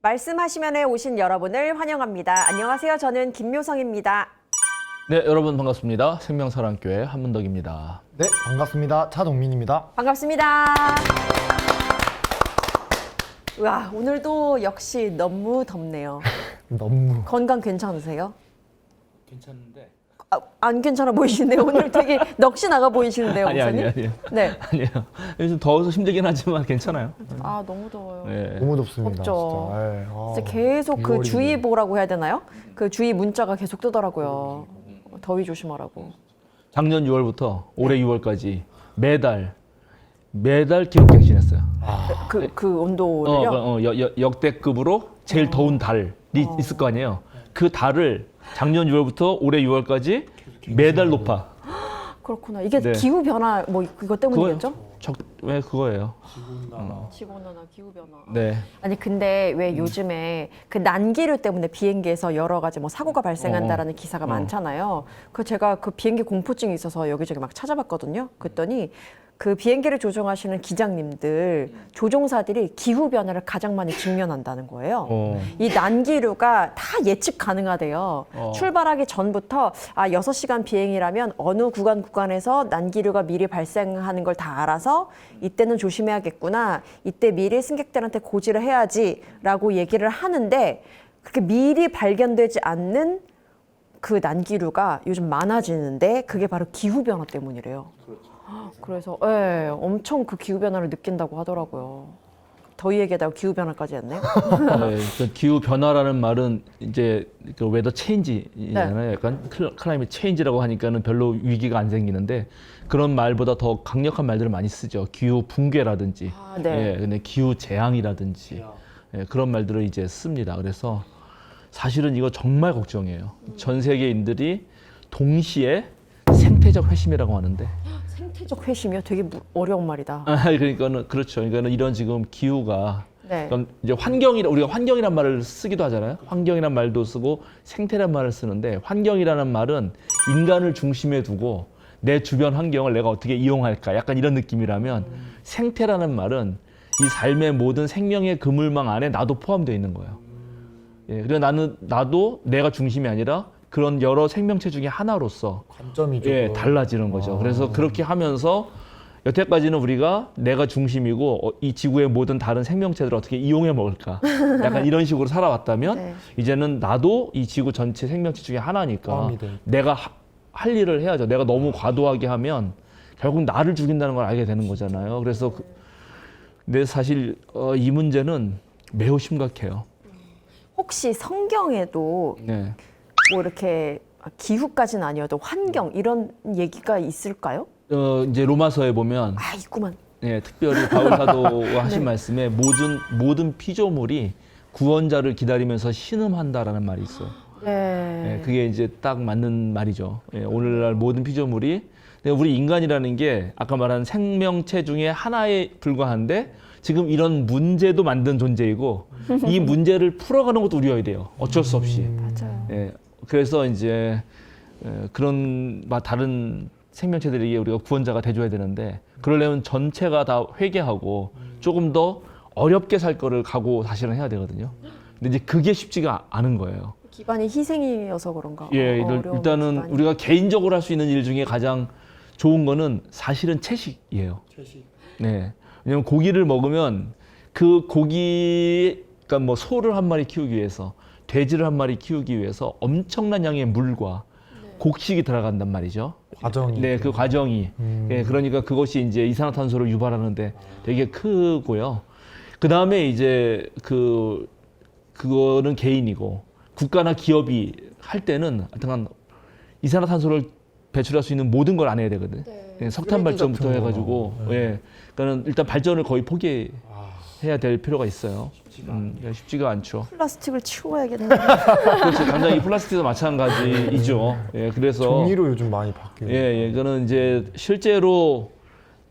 말씀하시면에 오신 여러분을 환영합니다. 안녕하세요. 저는 김묘성입니다. 네, 여러분 반갑습니다. 생명사랑교회 한문덕입니다. 네, 반갑습니다. 차동민입니다. 반갑습니다. 와, 오늘도 역시 너무 덥네요. 너무 건강 괜찮으세요? 괜찮은데? 안 괜찮아 보이시는데요. 오늘 되게 넋이 나가 보이시는데요, 목사님? 아니요. 네. 아니에요. 요즘 더워서 힘들긴 하지만 괜찮아요. 아, 너무 더워요. 네. 너무 덥습니다. 덥죠. 진짜. 네. 진짜 계속 그 2월이네. 주의보라고 해야 되나요? 그 주의 문자가 계속 뜨더라고요. 더위 조심하라고. 작년 6월부터 올해 6월까지 매달 기록갱신했어요. 그 온도를요? 역대급으로 제일 더운 달이 있을 거 아니에요. 그 달을 작년 6월부터 올해 6월까지 매달 높아. 그렇구나. 이게 네. 기후 변화 뭐 그것 때문이겠죠? 왜 그거예요? 지구온난화, 기후 변화. 네. 아니 근데 왜 요즘에 그 난기류 때문에 비행기에서 여러 가지 뭐 사고가 발생한다라는 기사가 많잖아요. 그 제가 그 비행기 공포증이 있어서 여기저기 막 찾아봤거든요. 그랬더니 그 비행기를 조종하시는 기장님들, 조종사들이 기후 변화를 가장 많이 직면한다는 거예요. 이 난기류가 다 예측 가능하대요. 출발하기 전부터 6시간 비행이라면 어느 구간에서 난기류가 미리 발생하는 걸 다 알아서 이때는 조심해야겠구나. 이때 미리 승객들한테 고지를 해야지라고 얘기를 하는데 그렇게 미리 발견되지 않는 그 난기류가 요즘 많아지는데 그게 바로 기후 변화 때문이래요. 그래서 엄청 그 기후 변화를 느낀다고 하더라고요. 더위 얘기하다가 기후 변화까지 했네요. 네, 그 기후 변화라는 말은 이제 그 웨더 체인지잖아요. 약간 클라이밋 체인지라고 하니까는 별로 위기가 안 생기는데 그런 말보다 더 강력한 말들을 많이 쓰죠. 기후 붕괴라든지, 네. 예, 근데 기후 재앙이라든지 예, 그런 말들을 이제 씁니다. 그래서 사실은 이거 정말 걱정이에요. 전 세계인들이 동시에 생태적 회심이라고 하는데. 생태적 회심이요? 되게 어려운 말이다. 그러니까는 그렇죠. 그러니까는 이런 지금 기후가 네. 그럼 이제 우리가 환경이란 말을 쓰기도 하잖아요. 환경이란 말도 쓰고 생태란 말을 쓰는데 환경이라는 말은 인간을 중심에 두고 내 주변 환경을 내가 어떻게 이용할까 약간 이런 느낌이라면 생태라는 말은 이 삶의 모든 생명의 그물망 안에 나도 포함되어 있는 거예요. 예, 그래서 나도 내가 중심이 아니라 그런 여러 생명체 중에 하나로서 관점이 조금 예, 달라지는 거죠. 그래서 그렇게 하면서 여태까지는 우리가 내가 중심이고 이 지구의 모든 다른 생명체들을 어떻게 이용해 먹을까 약간 이런 식으로 살아왔다면 네. 이제는 나도 이 지구 전체 생명체 중에 하나니까 포함이 돼. 내가 할 일을 해야죠. 내가 너무 과도하게 하면 결국 나를 죽인다는 걸 알게 되는 거잖아요. 그래서 근데 사실 이 문제는 매우 심각해요. 혹시 성경에도 네. 뭐 이렇게 기후까지는 아니어도 환경 이런 얘기가 있을까요? 이제 로마서에 보면 있구만. 예, 특별히 바울 사도가 하신 말씀에 모든 피조물이 구원자를 기다리면서 신음한다라는 말이 있어요. 네. 예, 그게 이제 딱 맞는 말이죠. 예, 오늘날 모든 피조물이 우리 인간이라는 게 아까 말한 생명체 중에 하나에 불과한데 지금 이런 문제도 만든 존재이고 이 문제를 풀어가는 것도 우리여야 돼요. 어쩔 수 없이. 맞아요. 예, 그래서 이제 그런 다른 생명체들에게 우리가 구원자가 돼줘야 되는데 그러려면 전체가 다 회개하고 조금 더 어렵게 살 거를 각오 사실은 해야 되거든요. 근데 이제 그게 쉽지가 않은 거예요. 기반이 희생이어서 그런가? 예, 어려운 일단은 기반이. 우리가 개인적으로 할 수 있는 일 중에 가장 좋은 거는 사실은 채식이에요. 네, 왜냐면 고기를 먹으면 그 고기, 그러니까 뭐 소를 한 마리 키우기 위해서, 돼지를 한 마리 키우기 위해서 엄청난 양의 물과 곡식이 들어간단 말이죠. 과정이. 네, 그 과정이. 예, 그러니까 그것이 이제 이산화탄소를 유발하는데 되게 크고요. 그 다음에 이제 그거는 개인이고 국가나 기업이 할 때는 하여튼 이산화탄소를 배출할 수 있는 모든 걸 안 해야 되거든요. 예, 석탄 발전부터 해가지고, 예, 그러니까 일단 발전을 거의 포기해야 될 필요가 있어요. 쉽지가 않죠. 플라스틱을 치워야겠네. 그렇죠. 당장 이 플라스틱도 마찬가지이죠. 예, 그래서 종이로 요즘 많이 바뀌어요. 예, 이거는 이제 실제로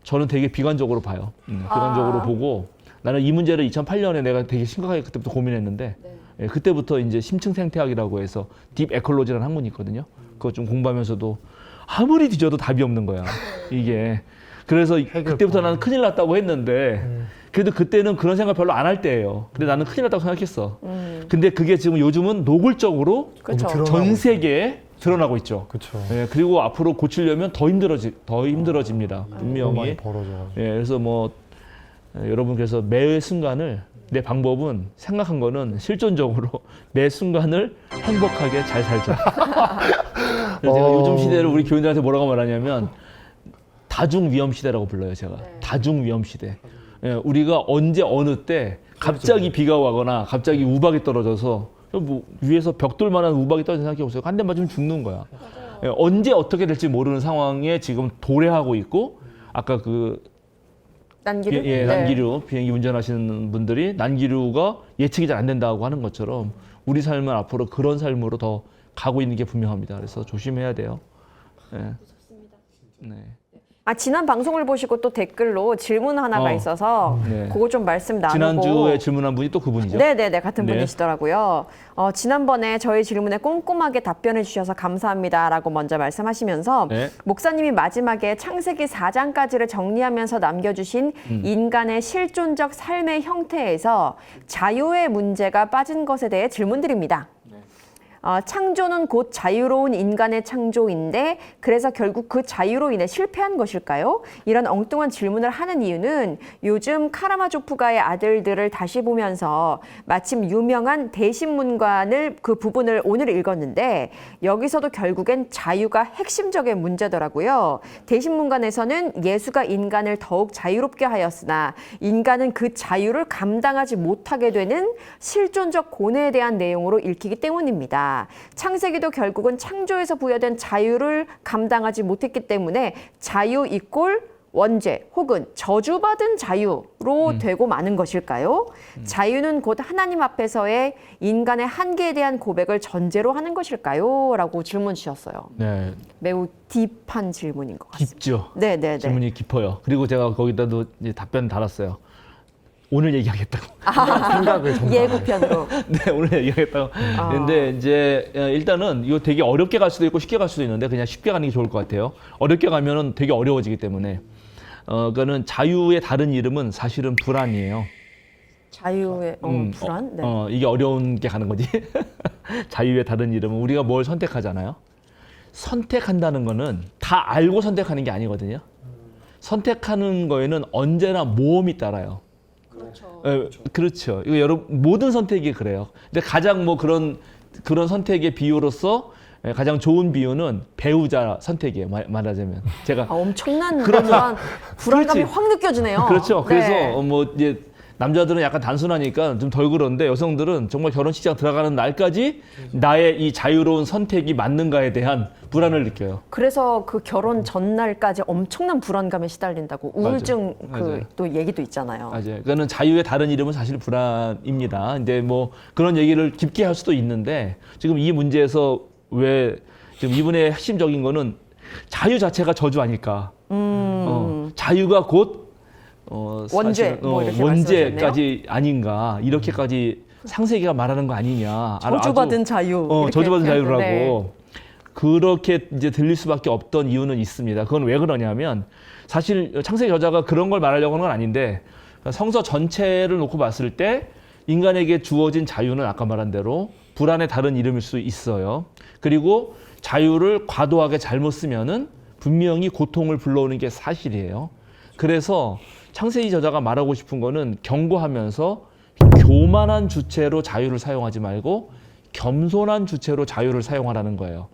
저는 되게 비관적으로 봐요. 비관적으로 보고 나는 이 문제를 2008년에 내가 되게 심각하게 그때부터 고민했는데 예, 그때부터 이제 심층 생태학이라고 해서 딥 에콜로지라는 학문이 있거든요. 그거 좀 공부하면서도 아무리 뒤져도 답이 없는 거야. 이게 그래서 해결 그때부터 방안. 나는 큰일 났다고 했는데 그래도 그때는 그런 생각 별로 안 할 때예요. 근데 나는 큰일 났다고 생각했어. 근데 그게 지금 요즘은 노골적으로 그렇죠. 드러나고 전 세계에 드러나고 있죠. 그렇죠. 예, 그리고 앞으로 고치려면 더 힘들어집니다. 너무 분명히. 많이 벌어져가지고. 예, 그래서 뭐 여러분 그래서 매 순간을 내 방법은 생각한 거는 실존적으로 매 순간을 행복하게 잘 살자. 그래서 제가 요즘 시대를 우리 교인들한테 뭐라고 말하냐면 다중 위험 시대라고 불러요. 제가 다중 위험 시대. 예, 우리가 언제 어느 때 갑자기 비가 와거나 갑자기 우박이 떨어져서 뭐 위에서 벽돌만한 우박이 떨어진 생각해 보세요. 한 대 맞으면 죽는 거야. 예, 언제 어떻게 될지 모르는 상황에 지금 도래하고 있고 아까 그 난기류? 예, 네. 난기류 비행기 운전하시는 분들이 난기류가 예측이 잘 안 된다고 하는 것처럼 우리 삶은 앞으로 그런 삶으로 더 가고 있는 게 분명합니다. 그래서 조심해야 돼요. 예. 네. 지난 방송을 보시고 또 댓글로 질문 하나가 있어서 네. 그거 좀 말씀 나누고. 지난주에 질문한 분이 또 그분이죠? 네네네, 같은 네. 분이시더라고요. 지난번에 저희 질문에 꼼꼼하게 답변해 주셔서 감사합니다라고 먼저 말씀하시면서 네. 목사님이 마지막에 창세기 4장까지를 정리하면서 남겨주신 인간의 실존적 삶의 형태에서 자유의 문제가 빠진 것에 대해 질문드립니다. 창조는 곧 자유로운 인간의 창조인데 그래서 결국 그 자유로 인해 실패한 것일까요? 이런 엉뚱한 질문을 하는 이유는 요즘 카라마조프가의 아들들을 다시 보면서 마침 유명한 대신문관을 그 부분을 오늘 읽었는데 여기서도 결국엔 자유가 핵심적인 문제더라고요. 대신문관에서는 예수가 인간을 더욱 자유롭게 하였으나 인간은 그 자유를 감당하지 못하게 되는 실존적 고뇌에 대한 내용으로 읽히기 때문입니다. 창세기도 결국은 창조에서 부여된 자유를 감당하지 못했기 때문에 자유 이꼴 원죄 혹은 저주받은 자유로 되고 마는 것일까요? 자유는 곧 하나님 앞에서의 인간의 한계에 대한 고백을 전제로 하는 것일까요? 라고 질문 주셨어요. 네. 매우 딥한 질문인 것 같습니다. 깊죠. 네네네. 질문이 깊어요. 그리고 제가 거기다도 이제 답변 달았어요. 오늘 얘기하겠다고. 생각을 정말. 예고편으로. 네, 오늘 얘기하겠다고. 근데 이제 일단은 이거 되게 어렵게 갈 수도 있고 쉽게 갈 수도 있는데 그냥 쉽게 가는 게 좋을 것 같아요. 어렵게 가면은 되게 어려워지기 때문에. 그거는 자유의 다른 이름은 사실은 불안이에요. 자유의 불안? 네. 이게 어려운 게 가는 거지. 자유의 다른 이름은 우리가 뭘 선택하잖아요. 선택한다는 거는 다 알고 선택하는 게 아니거든요. 선택하는 거에는 언제나 모험이 따라요. 그렇죠. 이거 여러분 모든 선택이 그래요. 근데 가장 뭐 그런 선택의 비유로서 가장 좋은 비유는 배우자 선택이에요. 말하자면 제가 엄청난 그러면- 불안감이 그렇지. 확 느껴지네요. 그렇죠. 그래서 네. 뭐 이제 남자들은 약간 단순하니까 좀 덜 그런데 여성들은 정말 결혼식장 들어가는 날까지 나의 이 자유로운 선택이 맞는가에 대한 불안을 느껴요. 그래서 그 결혼 전날까지 엄청난 불안감에 시달린다고 우울증 맞아요. 또 얘기도 있잖아요. 맞아요. 그거는 자유의 다른 이름은 사실 불안입니다. 근데 뭐 그런 얘기를 깊게 할 수도 있는데 지금 이 문제에서 왜 지금 이분의 핵심적인 거는 자유 자체가 저주 아닐까. 자유가 곧 원죄, 사실은, 뭐 이렇게 원죄까지 아닌가 이렇게까지 상세기가 말하는 거 아니냐. 저주받은 아주, 자유. 이렇게 저주받은 자유라고 네. 그렇게 이제 들릴 수밖에 없던 이유는 있습니다. 그건 왜 그러냐면 사실 창세기 저자가 그런 걸 말하려고 하는 건 아닌데 성서 전체를 놓고 봤을 때 인간에게 주어진 자유는 아까 말한 대로 불안의 다른 이름일 수 있어요. 그리고 자유를 과도하게 잘못 쓰면은 분명히 고통을 불러오는 게 사실이에요. 그래서 창세기 저자가 말하고 싶은 거는 경고하면서 교만한 주체로 자유를 사용하지 말고 겸손한 주체로 자유를 사용하라는 거예요.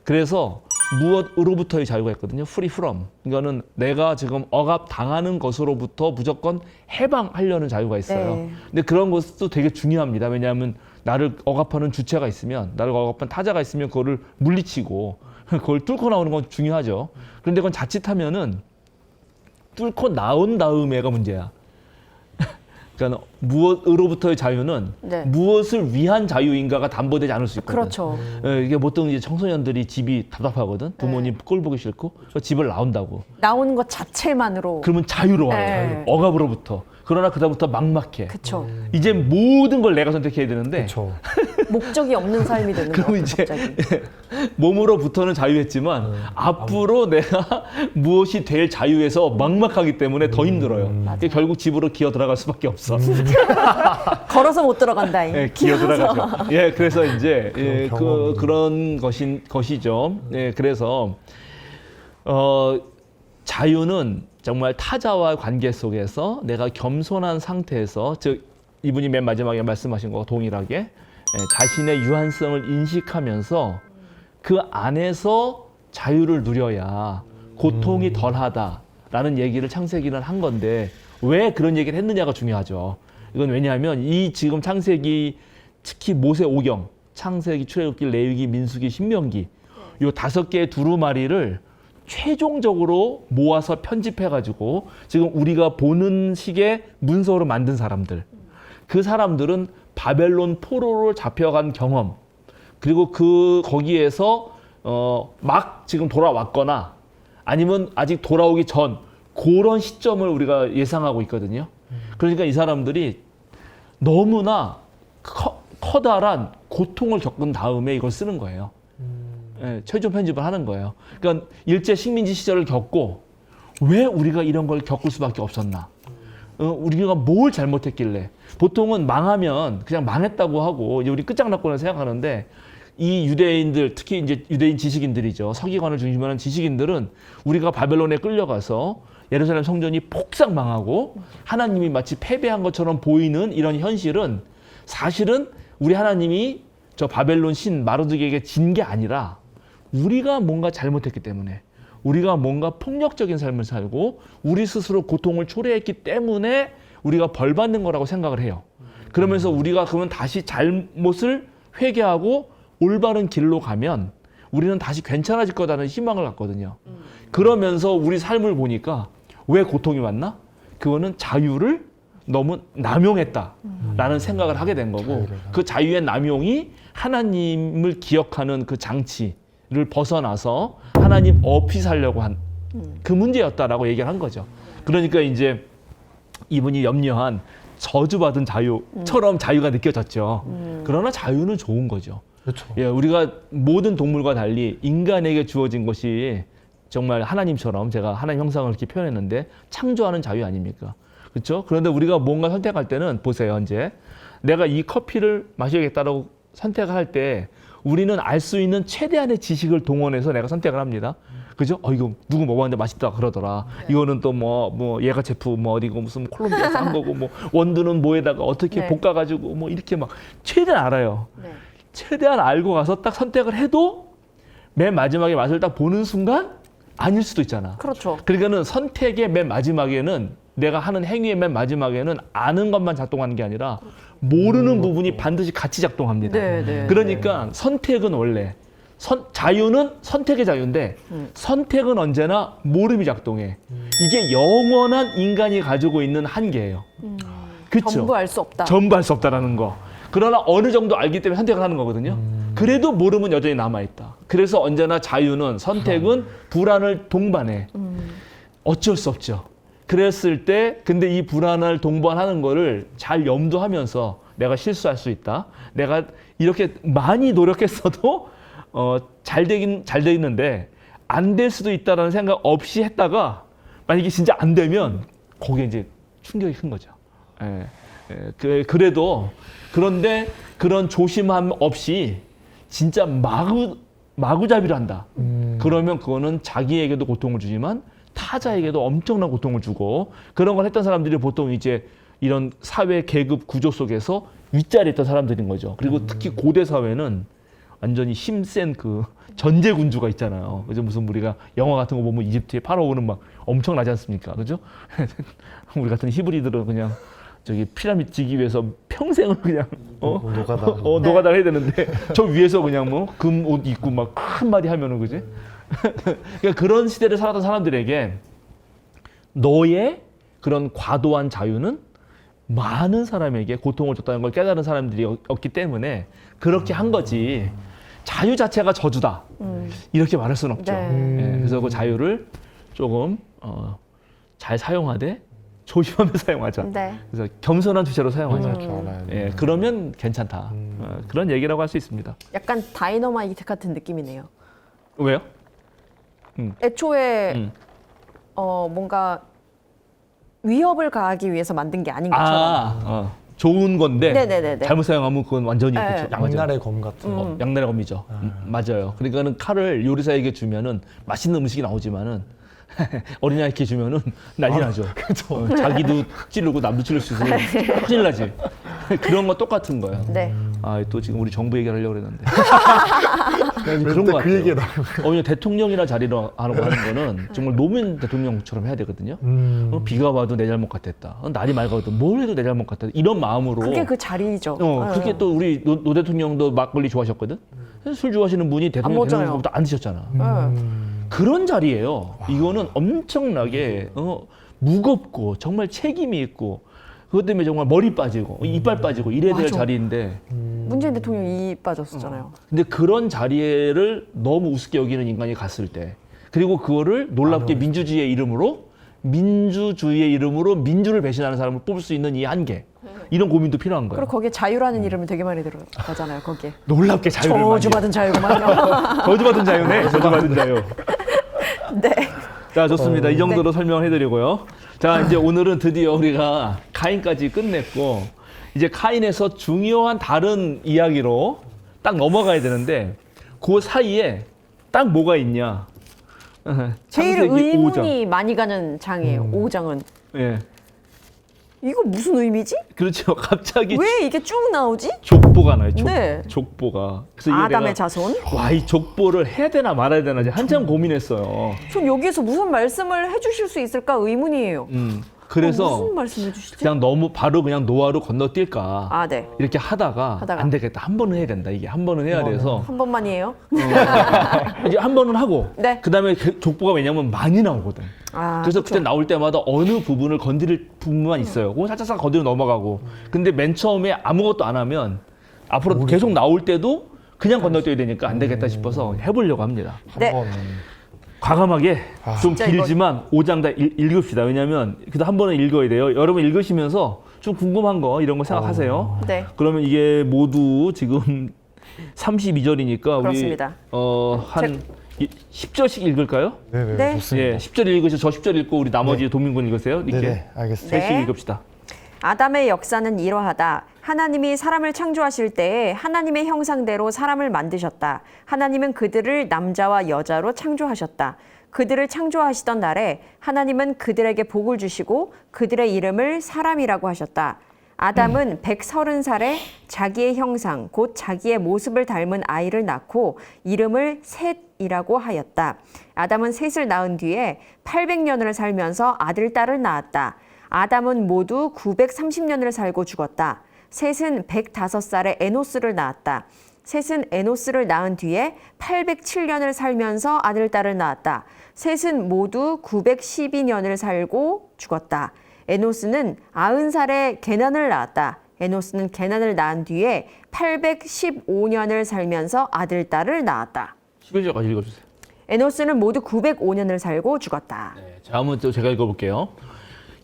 그래서 무엇으로부터의 자유가 있거든요. free from. 이거는 내가 지금 억압당하는 것으로부터 무조건 해방하려는 자유가 있어요. 네. 근데 그런 것도 되게 중요합니다. 왜냐하면 나를 억압하는 주체가 있으면, 나를 억압하는 타자가 있으면 그거를 물리치고 그걸 뚫고 나오는 건 중요하죠. 그런데 그건 자칫하면은 뚫고 나온 다음에가 문제야. 그러니까 무엇으로부터의 자유는 네. 무엇을 위한 자유인가가 담보되지 않을 수 있거든. 그렇죠. 이게 보통 이제 청소년들이 집이 답답하거든. 부모님 꼴 보기 싫고 그래서 집을 나온다고. 나오는 것 자체만으로. 그러면 자유로워요. 네. 억압으로부터. 그러나 그다음부터 막막해. 그렇죠. 이제 모든 걸 내가 선택해야 되는데 그렇죠. 목적이 없는 삶이 되는 것 그럼 같아요, 이제 갑자기. 몸으로부터는 자유했지만 앞으로 내가 무엇이 될 자유에서 막막하기 때문에 더 힘들어요. 맞아요. 결국 집으로 기어 들어갈 수밖에 없어. 걸어서 못 들어간다. 예, 기어 들어가죠. 예, 그래서 이제 예, 경험이. 그런 것이죠. 예, 그래서 자유는 정말 타자와 관계 속에서 내가 겸손한 상태에서, 즉 이분이 맨 마지막에 말씀하신 거와 동일하게 자신의 유한성을 인식하면서 그 안에서 자유를 누려야 고통이 덜하다라는 얘기를 창세기는 한 건데, 왜 그런 얘기를 했느냐가 중요하죠. 이건 왜냐하면 이 지금 창세기, 특히 모세오경, 창세기, 출애굽기, 레위기, 민수기, 신명기 요 5개의 두루마리를 최종적으로 모아서 편집해가지고 지금 우리가 보는 식의 문서로 만든 사람들, 그 사람들은 바벨론 포로로 잡혀간 경험, 그리고 거기에서 막 지금 돌아왔거나 아니면 아직 돌아오기 전 그런 시점을 우리가 예상하고 있거든요. 그러니까 이 사람들이 너무나 커다란 고통을 겪은 다음에 이걸 쓰는 거예요. 예, 최종 편집을 하는 거예요. 그러니까 일제 식민지 시절을 겪고 왜 우리가 이런 걸 겪을 수밖에 없었나? 우리가 뭘 잘못했길래? 보통은 망하면 그냥 망했다고 하고 이제 우리 끝장났구나 생각하는데, 이 유대인들, 특히 이제 유대인 지식인들이죠. 서기관을 중심으로 하는 지식인들은 우리가 바벨론에 끌려가서 예루살렘 성전이 폭삭 망하고 하나님이 마치 패배한 것처럼 보이는 이런 현실은 사실은 우리 하나님이 저 바벨론 신 마르둑에게 진 게 아니라 우리가 뭔가 잘못했기 때문에, 우리가 뭔가 폭력적인 삶을 살고 우리 스스로 고통을 초래했기 때문에 우리가 벌받는 거라고 생각을 해요. 그러면서 우리가 그러면 다시 잘못을 회개하고 올바른 길로 가면 우리는 다시 괜찮아질 거다는 희망을 갖거든요. 그러면서 우리 삶을 보니까 왜 고통이 왔나? 그거는 자유를 너무 남용했다라는 생각을 하게 된 거고, 그 자유의 남용이 하나님을 기억하는 그 장치를 벗어나서 하나님 어핏하려고 한 그 문제였다라고 얘기를 한 거죠. 그러니까 이제 이분이 염려한 저주받은 자유처럼 자유가 느껴졌죠. 그러나 자유는 좋은 거죠. 그렇죠. 예, 우리가 모든 동물과 달리 인간에게 주어진 것이 정말 하나님처럼, 제가 하나님 형상을 이렇게 표현했는데, 창조하는 자유 아닙니까? 그렇죠? 그런데 우리가 뭔가 선택할 때는 보세요. 이제 내가 이 커피를 마셔야겠다라고 선택할 때 우리는 알 수 있는 최대한의 지식을 동원해서 내가 선택을 합니다. 그죠? 이거 누구 먹었는데 맛있다 그러더라. 이거는 또 뭐 얘가 제품 뭐 어디고 무슨 콜롬비아에서 한 거고, 뭐 원두는 뭐에다가 어떻게 네. 볶아가지고 뭐 이렇게 막 최대한 알아요. 네. 최대한 알고 가서 딱 선택을 해도 맨 마지막에 맛을 딱 보는 순간 아닐 수도 있잖아. 그렇죠. 그러니까는 선택의 맨 마지막에는, 내가 하는 행위의 맨 마지막에는 아는 것만 작동하는 게 아니라 모르는 부분이 반드시 같이 작동합니다. 네, 네. 그러니까 선택은 원래 자유는 선택의 자유인데 선택은 언제나 모름이 작동해. 이게 영원한 인간이 가지고 있는 한계예요. 그렇죠? 전부 알 수 없다. 전부 알 수 없다라는 거. 그러나 어느 정도 알기 때문에 선택을 하는 거거든요. 그래도 모름은 여전히 남아있다. 그래서 언제나 자유는, 선택은 불안을 동반해. 어쩔 수 없죠. 그랬을 때 근데 이 불안을 동반하는 거를 잘 염두하면서 내가 실수할 수 있다. 내가 이렇게 많이 노력했어도 잘 되는데 안 될 수도 있다라는 생각 없이 했다가 만약에 진짜 안 되면 거기에 이제 충격이 큰 거죠. 그래도 그런데 그런 조심함 없이 진짜 마구잡이를 한다. 그러면 그거는 자기에게도 고통을 주지만 타자에게도 엄청난 고통을 주고, 그런 걸 했던 사람들이 보통 이제 이런 사회 계급 구조 속에서 윗자리에 있던 사람들인 거죠. 그리고 특히 고대 사회는 완전히 힘센 그 전제군주가 있잖아요. 그죠? 무슨 우리가 영화 같은 거 보면 이집트의 파라오는 막 엄청나지 않습니까? 그죠? 우리 같은 히브리들은 그냥 저기 피라미드 지기 위해서 평생을 그냥 노가다 해야 되는데 저 위에서 그냥 뭐 금 옷 입고 막 큰 마디 하면은, 그지? 그러니까 그런 시대를 살았던 사람들에게 너의 그런 과도한 자유는 많은 사람에게 고통을 줬다는 걸 깨달은 사람들이었기 때문에 그렇게 한 거지, 자유 자체가 저주다 이렇게 말할 수는 없죠. 네. 그래서 그 자유를 조금 잘 사용하되 조심하며 사용하자. 네. 그래서 겸손한 주체로 사용하자. 줄 알아야 돼. 예, 그러면 괜찮다. 그런 얘기라고 할 수 있습니다. 약간 다이너마이트 같은 느낌이네요. 왜요? 애초에 뭔가 위협을 가하기 위해서 만든 게 아닌 것처럼. 좋은 건데 네네네네. 잘못 사용하면 그건 완전히 네. 그렇죠. 맞아요. 양날의 검 같은 거. 양날의 검이죠. 맞아요. 그러니까는 칼을 요리사에게 주면은 맛있는 음식이 나오지만은 어린아이에게 주면은 난리 나죠. 자기도 찌르고 남도 찌를 수 있어서 큰일 나지. 그런 거 똑같은 거예요. 네. 또 지금 우리 정부 얘기를 하려고 그랬는데. 그런 거 그 같아요. 얘기를 그냥 대통령이나 자리로 하는 거는 정말 노무현 대통령처럼 해야 되거든요. 비가 와도 내 잘못 같았다. 날이 맑아도 뭘 해도 내 잘못 같았다. 이런 마음으로. 그게 그 자리죠. 그렇게 또 우리 노 대통령도 막걸리 좋아하셨거든. 술 좋아하시는 분이 대통령 되는 먹잖아요. 것부터 안 드셨잖아. 네. 그런 자리예요. 이거는 엄청나게 무겁고 정말 책임이 있고 그것 때문에 정말 머리 빠지고 이빨 빠지고 이래야 될 맞아. 자리인데 문재인 대통령이 빠졌었잖아요. 근데 그런 자리를 너무 우습게 여기는 인간이 갔을 때 그리고 그거를 놀랍게 민주주의의 이름으로 민주를 배신하는 사람을 뽑을 수 있는 이 한계 이런 고민도 필요한 거예요. 그리고 거기에 자유라는 이름을 되게 많이 들어가잖아요. 거기에. 놀랍게 자유를 저주받은 자유구만요. 저주받은 자유네. 저주받은 자유. 네. 자, 좋습니다. 이 정도로 설명해드리고요. 자, 이제 오늘은 드디어 우리가 카인까지 끝냈고 이제 카인에서 중요한 다른 이야기로 딱 넘어가야 되는데 그 사이에 딱 뭐가 있냐? 제일 창세기 의문이 5장. 많이 가는 장이에요. 5장은. 예, 이거 무슨 의미지? 그렇죠. 갑자기 왜 이게 쭉 나오지? 족보가 나요. 네. 족보가. 그래서 이게 아담의 내가 자손? 와, 이 족보를 해야 되나 말아야 되나 이제 한참 고민했어요. 전 여기에서 무슨 말씀을 해주실 수 있을까 의문이에요. 그래서 무슨 말씀 해주시지? 그냥 너무 바로 그냥 노아로 건너뛸까 아, 네. 이렇게 하다가 안 되겠다. 한 번은 해야 된다. 이게 한 번은 해야 돼서 한 번만이에요? 이제 한 번은 하고 네. 그다음에 족보가 왜냐면 많이 나오거든. 아, 그래서 그쵸. 그때 나올 때마다 어느 부분을 건드릴 부분만 있어요. 그거 살짝 건드려 넘어가고. 근데 맨 처음에 아무것도 안 하면 앞으로 계속 나올 때도 그냥 건너뛰어야 되니까 안 되겠다 싶어서 해보려고 합니다. 네. 한 번은 과감하게 좀 진짜 길지만 5장 다 읽읍시다. 왜냐하면 그래도 한 번은 읽어야 돼요. 여러분 읽으시면서 좀 궁금한 거 이런 거 생각하세요. 네. 그러면 이게 모두 지금 32절이니까 그렇습니다. 우리 한 10절씩 읽을까요? 네네 네. 좋습니다. 예, 10절 읽으시죠. 저 10절 읽고 우리 나머지 도민군 읽으세요. 이렇게 네네 알겠습니다. 셋이 네. 읽읍시다. 아담의 역사는 이러하다. 하나님이 사람을 창조하실 때에 하나님의 형상대로 사람을 만드셨다. 하나님은 그들을 남자와 여자로 창조하셨다. 그들을 창조하시던 날에 하나님은 그들에게 복을 주시고 그들의 이름을 사람이라고 하셨다. 아담은 130살에 자기의 형상, 곧 자기의 모습을 닮은 아이를 낳고 이름을 셋이라고 하였다. 아담은 셋을 낳은 뒤에 800년을 살면서 아들, 딸을 낳았다. 아담은 모두 930년을 살고 죽었다. 셋은 105살에 에노스를 낳았다. 셋은 에노스를 낳은 뒤에 807년을 살면서 아들, 딸을 낳았다. 셋은 모두 912년을 살고 죽었다. 에노스는 90살에 게난을 낳았다. 에노스는 게난을 낳은 뒤에 815년을 살면서 아들, 딸을 낳았다. 11절까지 읽어주세요. 에노스는 모두 905년을 살고 죽었다. 자, 한번 또 제가 읽어볼게요.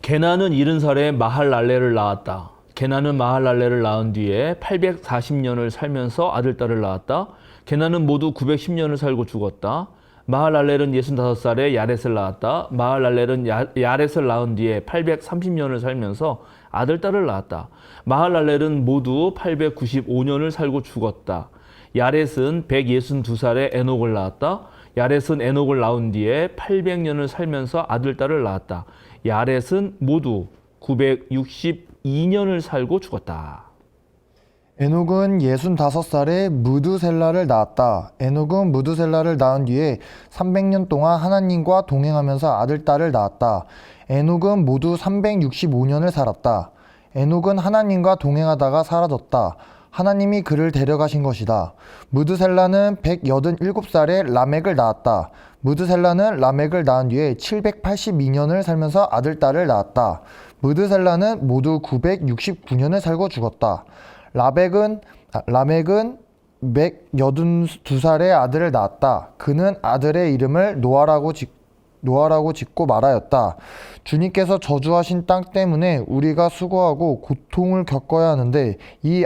게나는 70살에 마할랄레를 낳았다. 게나는 마할랄레를 낳은 뒤에 840년을 살면서 아들, 딸을 낳았다. 게나는 모두 910년을 살고 죽었다. 마할랄렐은 65살에 야렛을 낳았다. 마할랄렐은 야렛을 낳은 뒤에 830년을 살면서 아들, 딸을 낳았다. 마할랄렐은 모두 895년을 살고 죽었다. 야렛은 162살에 에녹을 낳았다. 야렛은 에녹을 낳은 뒤에 800년을 살면서 아들, 딸을 낳았다. 야렛은 모두 962년을 살고 죽었다. 에녹은 65살에 무두셀라를 낳았다. 에녹은 무두셀라를 낳은 뒤에 300년 동안 하나님과 동행하면서 아들, 딸을 낳았다. 에녹은 모두 365년을 살았다. 에녹은 하나님과 동행하다가 사라졌다. 하나님이 그를 데려가신 것이다. 무드셀라는 187살에 라멕을 낳았다. 무드셀라는 라멕을 낳은 뒤에 782년을 살면서 아들, 딸을 낳았다. 무드셀라는 모두 969년을 살고 죽었다. 라멕은 182살에 아들을 낳았다. 그는 아들의 이름을 노아라고 짓고 말하였다. 주님께서 저주하신 땅 때문에 우리가 수고하고 고통을 겪어야 하는데 이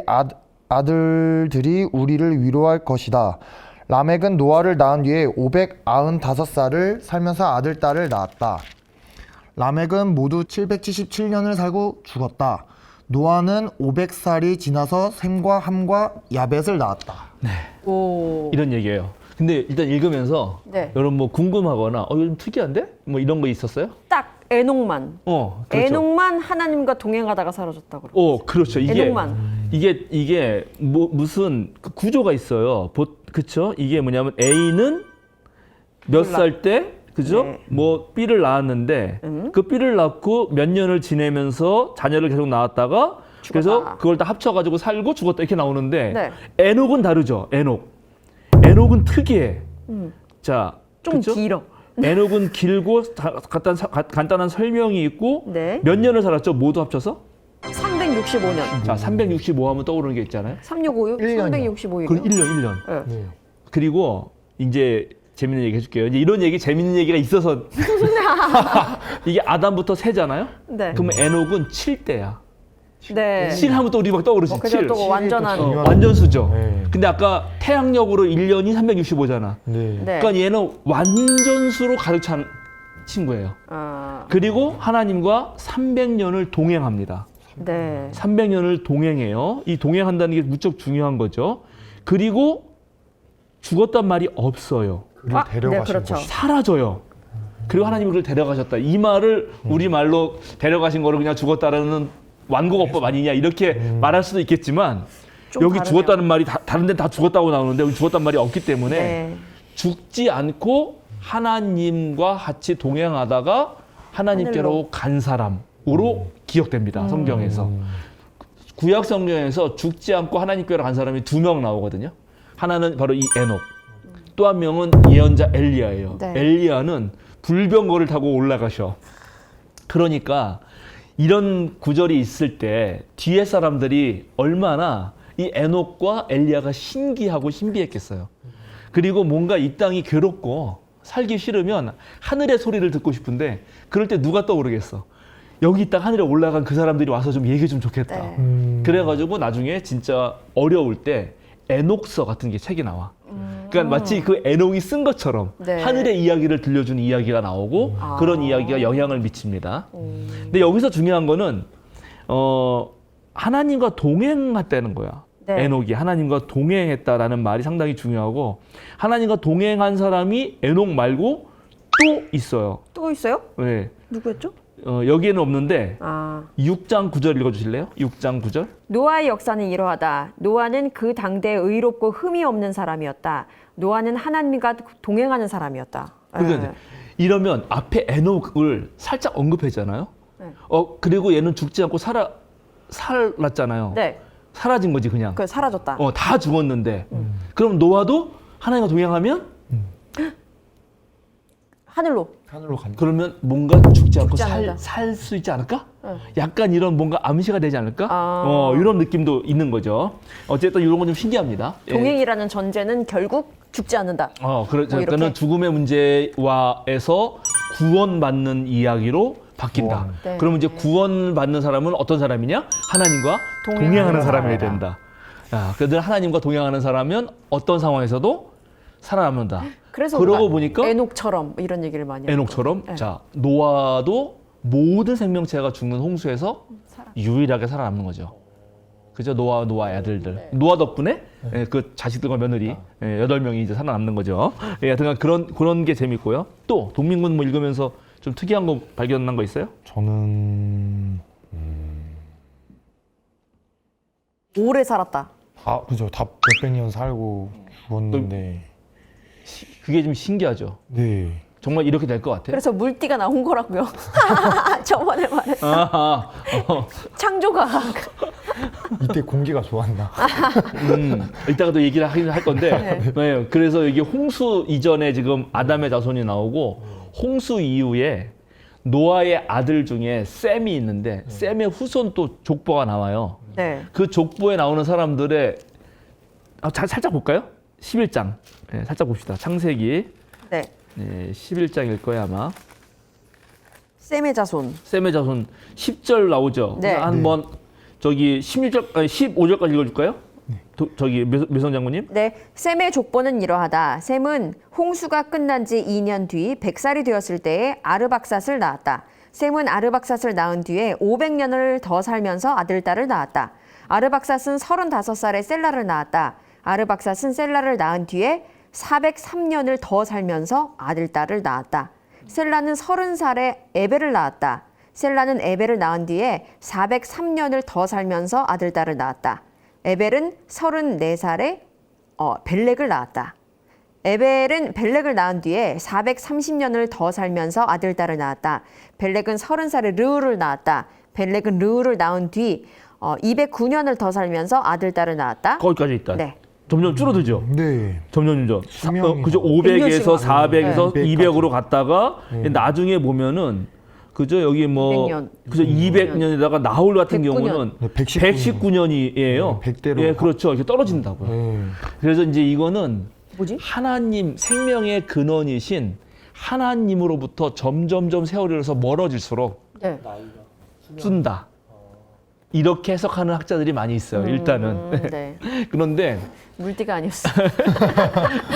아들들이 우리를 위로할 것이다. 라멕은 노아를 낳은 뒤에 595살을 살면서 아들, 딸을 낳았다. 라멕은 모두 777년을 살고 죽었다. 노아는 500살이 지나서 셈과 함과 야벳을 낳았다. 오. 이런 얘기예요. 근데 일단 읽으면서 네. 여러분 뭐 궁금하거나 이거 좀 특이한데? 뭐 이런 거 있었어요? 딱 에녹만. 그렇죠. 에녹만 하나님과 동행하다가 사라졌다 그러고. 그렇죠. 에녹만. 이게 뭐 무슨 그 구조가 있어요. 그쵸? 이게 뭐냐면 A는 몇 몰라. 살 때, 그죠? 네. 뭐 B를 낳았는데 그 B를 낳고 몇 년을 지내면서 자녀를 계속 낳았다가 그래서 그걸 다 합쳐가지고 살고 죽었다 이렇게 나오는데 네. 에녹은 다르죠. 에녹은 특이해. 자, 좀 그쵸? 길어. 에녹은 길고 간단한 설명이 있고 네. 몇 년을 살았죠? 모두 합쳐서? 365년. 자, 365 하면 떠오르는 게 있잖아요. 3656? 1년이요. 365일. 그 1년. 네. 네. 그리고 이제 재밌는 얘기 해줄게요. 이제 이런 얘기, 재밌는 얘기가 있어서 이게 아담부터 세잖아요. 네. 그러면 에녹은 7대야. 네. 7 하면 또 우리 막 떠오르지. 그죠 7. 또 완전한. 완전 수죠. 네. 근데 아까 태양력으로 1년이 365잖아. 네. 네. 그러니까 얘는 완전수로 가르친 친구예요. 그리고 하나님과 300년을 동행합니다. 네. 300년을 동행해요. 이 동행한다는 게 무척 중요한 거죠. 그리고 죽었단 말이 없어요. 그를 네, 데려가신 그렇죠. 것이. 사라져요. 그리고 하나님이 그를 데려가셨다. 이 말을 우리 말로 데려가신 거를 그냥 죽었다라는 완곡어법 아니냐 이렇게 말할 수도 있겠지만 좀 여기 다르네요. 죽었다는 말이 다른 데는 다 죽었다고 나오는데 여기 죽었다는 말이 없기 때문에 네. 죽지 않고 하나님과 같이 동행하다가 하나님께로 간 사람으로 기억됩니다. 성경에서. 구약 성경에서 죽지 않고 하나님께로 간 사람이 2명 나오거든요. 하나는 바로 이 에녹. 또 한 명은 예언자 엘리야예요. 네. 엘리야는 불병거를 타고 올라가셔. 그러니까 이런 구절이 있을 때 뒤에 사람들이 얼마나 이 에녹과 엘리야가 신기하고 신비했겠어요. 그리고 뭔가 이 땅이 괴롭고 살기 싫으면 하늘의 소리를 듣고 싶은데 그럴 때 누가 떠오르겠어. 여기 딱 하늘에 올라간 그 사람들이 와서 좀 얘기해 주면 좋겠다. 네. 그래가지고 나중에 진짜 어려울 때 에녹서 같은 게 책이 나와. 그러니까 마치 그 에녹이 쓴 것처럼 네. 하늘의 이야기를 들려주는 이야기가 나오고 그런 이야기가 영향을 미칩니다. 근데 여기서 중요한 거는 하나님과 동행했다는 거야. 네. 에녹이 하나님과 동행했다라는 말이 상당히 중요하고 하나님과 동행한 사람이 에녹 말고 또 있어요. 또 있어요? 네. 누구였죠? 여기에는 없는데 6장 9절 읽어주실래요? 6장 9절. 노아의 역사는 이러하다. 노아는 그 당대에 의롭고 흠이 없는 사람이었다. 노아는 하나님과 동행하는 사람이었다. 그러니까 이러면 앞에 에녹을 살짝 언급했잖아요. 네. 그리고 얘는 죽지 않고 살았잖아요. 네. 사라진 거지 그냥. 그 사라졌다. 다 죽었는데. 그럼 노아도 하나님과 동행하면 하늘로. 하늘로 간. 그러면 뭔가 죽지 않고 죽지 않는다. 살 수 있지 않을까? 응. 약간 이런 뭔가 암시가 되지 않을까? 이런 느낌도 있는 거죠. 어쨌든 이런 건 좀 신기합니다. 예. 동행이라는 전제는 결국 죽지 않는다. 그러니까 뭐 이렇게? 죽음의 문제와에서 구원받는 이야기로 바뀐다. 구원. 네. 그러면 이제 구원받는 사람은 어떤 사람이냐? 하나님과 동행하는 동행하는 사람이어야 사람이다. 된다. 그들 하나님과 동행하는 사람은 어떤 상황에서도 살아남는다. 그래서 그러고 우리가 보니까 에녹처럼 이런 얘기를 많이 하는 에녹처럼 거죠. 네. 자 노아도 모든 생명체가 죽는 홍수에서 유일하게 살아남는 거죠. 그죠? 노아의 아들들. 네. 노아 덕분에 그 자식들과 며느리 8명이 이제 살아남는 거죠. 하여튼 그런 게 재밌고요. 또 동민군 뭐 읽으면서 좀 특이한 거 발견한 거 있어요? 저는 오래 살았다. 그죠. 다 몇백 년 살고 죽었는데. 그게 좀 신기하죠. 네. 정말 이렇게 될 것 같아요. 그래서 물띠가 나온 거라고요. 저번에 말했어. 창조과학. 이때 공기가 좋았나? 이따가도 얘기를 할 건데 네, 그래서 여기 홍수 이전에 지금 아담의 자손이 나오고 홍수 이후에 노아의 아들 중에 셈이 있는데 셈의 후손 또 족보가 나와요. 네. 그 족보에 나오는 사람들의 살짝 볼까요? 11장 살짝 봅시다. 창세기 네. 네, 11장일 거야 아마. 셈의 자손. 셈의 자손 10절 나오죠. 네. 한번 저기 16절, 아니 15절까지 읽어줄까요? 저기 묘성 장모님. 네, 셈의 족보는 이러하다. 셈은 홍수가 끝난 지 2년 뒤 100살이 되었을 때에 아르박삿을 낳았다. 셈은 아르박삿을 낳은 뒤에 500년을 더 살면서 아들, 딸을 낳았다. 아르박삿은 35살에 셀라를 낳았다. 아르박삿은 셀라를 낳은 뒤에 403년을 더 살면서 아들, 딸을 낳았다. 셀라는 30살에 에벨을 낳았다. 셀라는 에벨을 낳은 뒤에 403년을 더 살면서 아들, 딸을 낳았다. 에벨은 34살에 벨렉을 낳았다. 에벨은 벨렉을 낳은 뒤에 430년을 더 살면서 아들, 딸을 낳았다. 벨렉은 30살에 르우를 낳았다. 벨렉은 르우를 낳은 뒤 209년을 더 살면서 아들, 딸을 낳았다. 거기까지 있다. 네. 점점 줄어들죠. 네. 점점. 수명이 그죠. 100년씩 500에서 400에서 네. 200으로 갔다가 나중에 보면은 그죠. 여기 뭐 200년. 그죠. 200년에다가 나홀 같은 109년. 경우는 네, 119년이에요. 119년이에요. 100대로. 예, 그렇죠. 이렇게 떨어진다고요. 네. 그래서 이제 이거는 뭐지? 하나님 생명의 근원이신 하나님으로부터 점점점 세월이 흘러서 멀어질수록 네. 쓴다. 이렇게 해석하는 학자들이 많이 있어요. 일단은. 네. 그런데 물띠가 아니었어.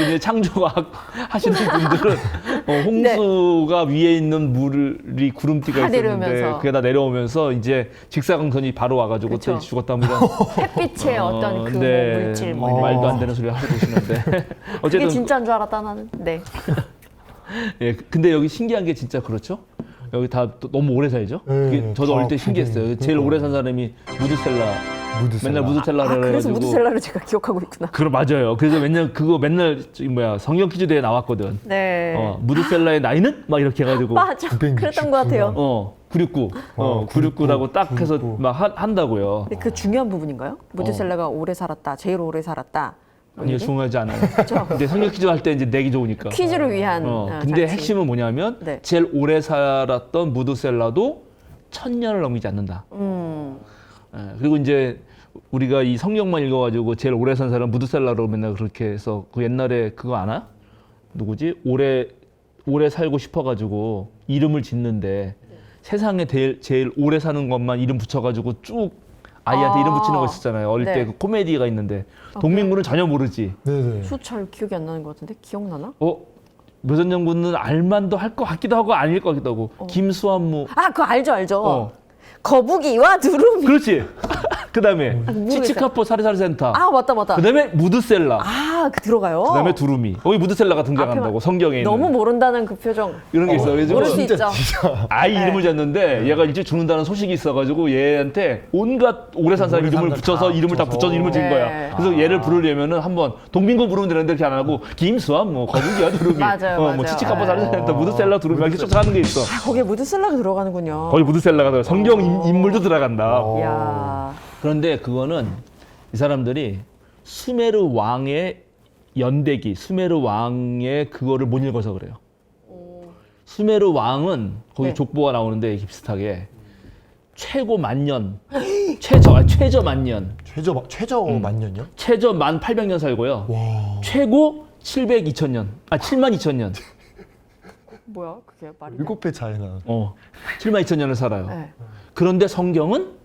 이제 창조과학 하시는 분들은 홍수가 위에 있는 물이 구름띠가 다 있었는데 내려오면서. 그게 다 내려오면서 이제 직사광선이 바로 와가지고 그렇죠. 죽었다 뭐 이런 햇빛의 어떤 그 네. 뭐 물질 뭐 이런 말도 안 되는 소리 하고 계시는데 그게 어쨌든 진짜인 줄 알았다 나는. 네. 예, 근데 여기 신기한 게 진짜 그렇죠. 여기 다 또 너무 오래 살죠. 네, 그게 저도 어릴 때 다 신기했어요. 그게. 제일 오래 산 사람이 무드셀라. 무드셀라. 맨날 무드셀라를 아, 그래서 해가지고. 무드셀라를 제가 기억하고 있구나. 그럼 맞아요. 그래서 맨날 저기 뭐야 성경 퀴즈 대회 나왔거든. 네. 무드셀라의 나이는 막 이렇게 해가지고 맞아. 969 그랬던 것 같아요. 969. 969 969라고 딱 해서 969. 막 한다고요. 근데 그 중요한 부분인가요? 무드셀라가 오래 살았다. 제일 오래 살았다. 뭐 아니요, 이게? 중요하지 않아요. 근데 성경 퀴즈 할 때 이제 내기 좋으니까. 퀴즈를 위한 근데 장치. 핵심은 뭐냐면 네. 제일 오래 살았던 무드셀라도 1000년을 넘기지 않는다. 그리고 이제 우리가 이 성경만 읽어가지고 제일 오래 산 사람 무드셀라로 맨날 그렇게 해서 그 옛날에 그거 아나? 누구지? 오래 살고 싶어가지고 이름을 짓는데 세상에 제일 오래 사는 것만 이름 붙여가지고 쭉 아이한테 이름 붙이는 거 있었잖아요. 어릴 네. 때 그 코미디가 있는데 동민군은 전혀 모르지. 네네. 수잘 기억이 안 나는 것 같은데 기억나나? 묘선영 군은 알만도 할 것 같기도 하고 아닐 것 같기도 하고 김수환무. 아 그거 알죠. 어. 거북이와 두루미. 그렇지. 그다음에 모르겠어요. 치치카포 사리사리센터. 아 맞다. 그다음에 무드셀라. 그 들어가요. 그다음에 두루미. 거기 무드셀라가 등장한다고 앞에만- 성경에 있는. 너무 모른다는 그 표정. 이런 게 있어. 그래서 모를 수 있죠. 아이 이름을 졌는데 얘가 일찍 죽는다는 소식이 있어가지고 얘한테 온갖 오래 산 사람 오래 이름을 산 붙여서 사람 다 이름을 다 붙여서. 붙여서 이름을 지은 네. 거야. 그래서 얘를 부르려면은 한번 동민군 부르면 되는데 이렇게 안 하고 김수환 뭐 거북이야 두루미. 맞아요, 뭐 맞아요. 치치카포 네. 사리사리센터 무드셀라 두루미 이렇게 쭉 하는 게 있어. 거기에 무드셀라가 들어가는군요. 거기 무드셀라가 들어가. 성경 인물도 들어간다. 이야. 그런데 그거는 이 사람들이 수메르 왕의 연대기, 수메르 왕의 그거를 못 읽어서 그래요. 수메르 왕은 거기 네. 족보가 나오는데 비슷하게 최고 만년, 최저 만년, 최저 만년요? 최저 1800년 살고요. 와. 최고 700년, 72000년. 뭐야 그게 말이? 7배 차이나. 72000년을 살아요. 네. 그런데 성경은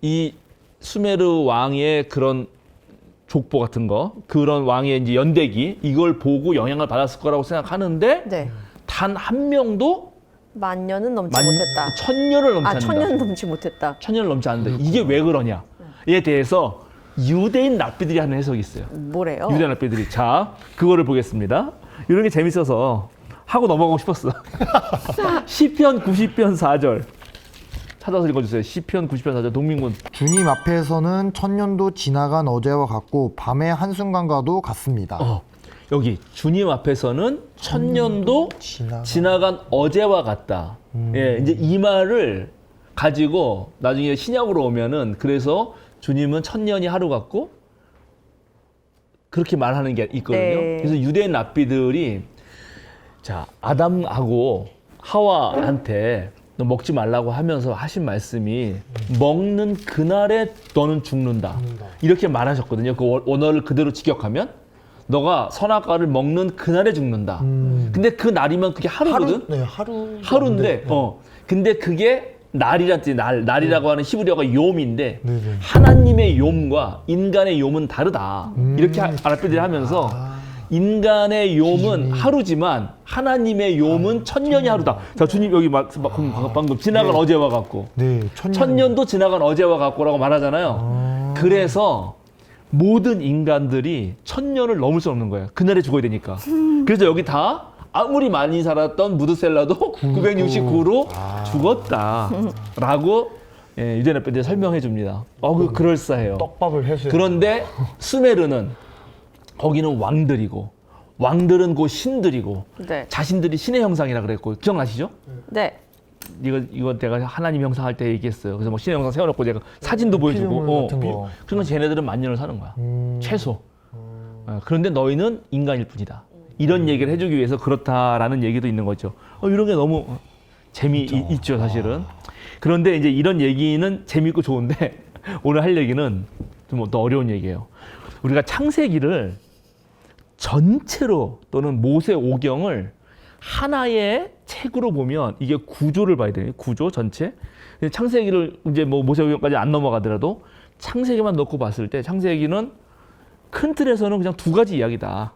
이 수메르 왕의 그런 족보 같은 거, 그런 왕의 이제 연대기 이걸 보고 영향을 받았을 거라고 생각하는데 네. 단 한 명도 1000년은 넘지 못했다. 1000년을 넘지 않는다. 1000년 넘지 못했다. 1000년을 넘지 않는다. 이게 왜 그러냐에 대해서 유대인 랍비들이 하는 해석이 있어요. 뭐래요? 유대인 랍비들이. 자, 그거를 보겠습니다. 이런 게 재밌어서 하고 넘어가고 싶었어. 시편 90편 4절. 찾아서 읽어주세요. 시편 90편 4절 동민군. 주님 앞에서는 천년도 지나간 어제와 같고 밤의 한순간과도 같습니다. 여기 주님 앞에서는 천년도 지나간 어제와 같다. 예, 이제 이 말을 가지고 나중에 신약으로 오면은 그래서 주님은 천년이 하루 같고 그렇게 말하는 게 있거든요. 네. 그래서 유대인 랍비들이 자 아담하고 하와한테 너 먹지 말라고 하면서 하신 말씀이 먹는 그날에 너는 죽는다. 이렇게 말하셨거든요. 그 원어를 그대로 직역하면 너가 선악과를 먹는 그날에 죽는다. 근데 그 날이면 그게 하루거든. 하루인데 근데 그게 날이란 뜻이 날이라고 하는 히브리어가 욤인데 네네. 하나님의 욤과 인간의 욤은 다르다. 이렇게 아랍들이 하면서 인간의 욤은 하루지만 하나님의 욤은 천년이 하루다. 자, 주님 여기 방금 지나간 어제와 같고 네, 천년도 지나간 어제와 같고라고 말하잖아요. 그래서 모든 인간들이 천년을 넘을 수 없는 거예요. 그날에 죽어야 되니까. 그래서 여기 다 아무리 많이 살았던 무드셀라도 969로 죽었다라고 유대인 rab비들이 설명해 줍니다. 그럴싸해요. 떡밥을 해서. 그런데 수메르는 거기는 왕들이고 왕들은 곧 신들이고 네. 자신들이 신의 형상이라 그랬고 기억나시죠? 네. 이거 내가 하나님 형상 할 때 얘기했어요. 그래서 뭐 신의 형상 세워놓고 제가 사진도 보여주고 피조물 같은 거. 그러니까 쟤네들은 만년을 사는 거야. 최소. 그런데 너희는 인간일 뿐이다. 이런 얘기를 해주기 위해서 그렇다라는 얘기도 있는 거죠. 이런 게 너무 재미있죠, 사실은. 그런데 이제 이런 얘기는 재미있고 좋은데 오늘 할 얘기는 좀 더 어려운 얘기예요. 우리가 창세기를 전체로 또는 모세 오경을 하나의 책으로 보면 이게 구조를 봐야 돼요. 구조 전체. 창세기를 이제 뭐 모세오경까지 안 넘어가더라도 창세기만 놓고 봤을 때 창세기는 큰 틀에서는 그냥 두 가지 이야기다.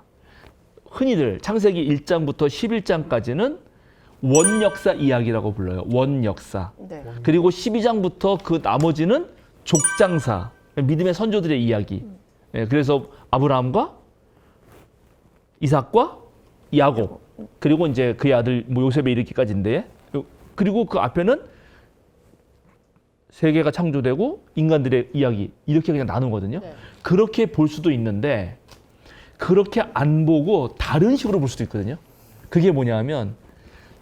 흔히들 창세기 1장부터 11장까지는 원역사 이야기라고 불러요. 원역사. 네. 그리고 12장부터 그 나머지는 족장사. 믿음의 선조들의 이야기. 그래서 아브라함과 이삭과 야곱. 그리고 이제 그의 아들 요셉에 이르기까지인데, 그리고 그 앞에는 세계가 창조되고 인간들의 이야기 이렇게 그냥 나누거든요. 네. 그렇게 볼 수도 있는데 그렇게 안 보고 다른 식으로 볼 수도 있거든요. 그게 뭐냐면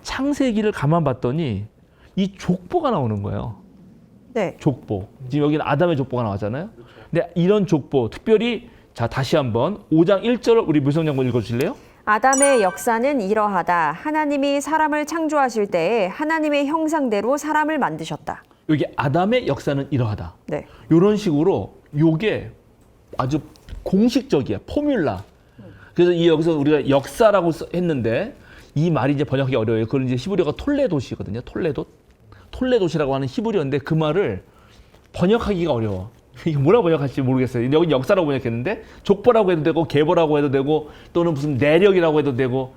창세기를 가만 봤더니 이 족보가 나오는 거예요. 네. 족보. 지금 여기는 아담의 족보가 나왔잖아요. 근데 이런 족보, 특별히 자 다시 한번 5장 1절을 우리 무성장군 읽어주실래요? 아담의 역사는 이러하다. 하나님이 사람을 창조하실 때에 하나님의 형상대로 사람을 만드셨다. 여기 아담의 역사는 이러하다. 네. 이런 식으로 요게 아주 공식적이야. 포뮬라. 그래서 여기서 우리가 역사라고 했는데 이 말이 이제 번역하기 어려워요. 그건 이제 히브리어가 톨레도시거든요. 톨레도시라고 하는 히브리어인데 그 말을 번역하기가 어려워. 이게 뭐라고 번역할지 모르겠어요. 여기 역사라고 번역했는데 족보라고 해도 되고 계보라고 해도 되고 또는 무슨 내력이라고 해도 되고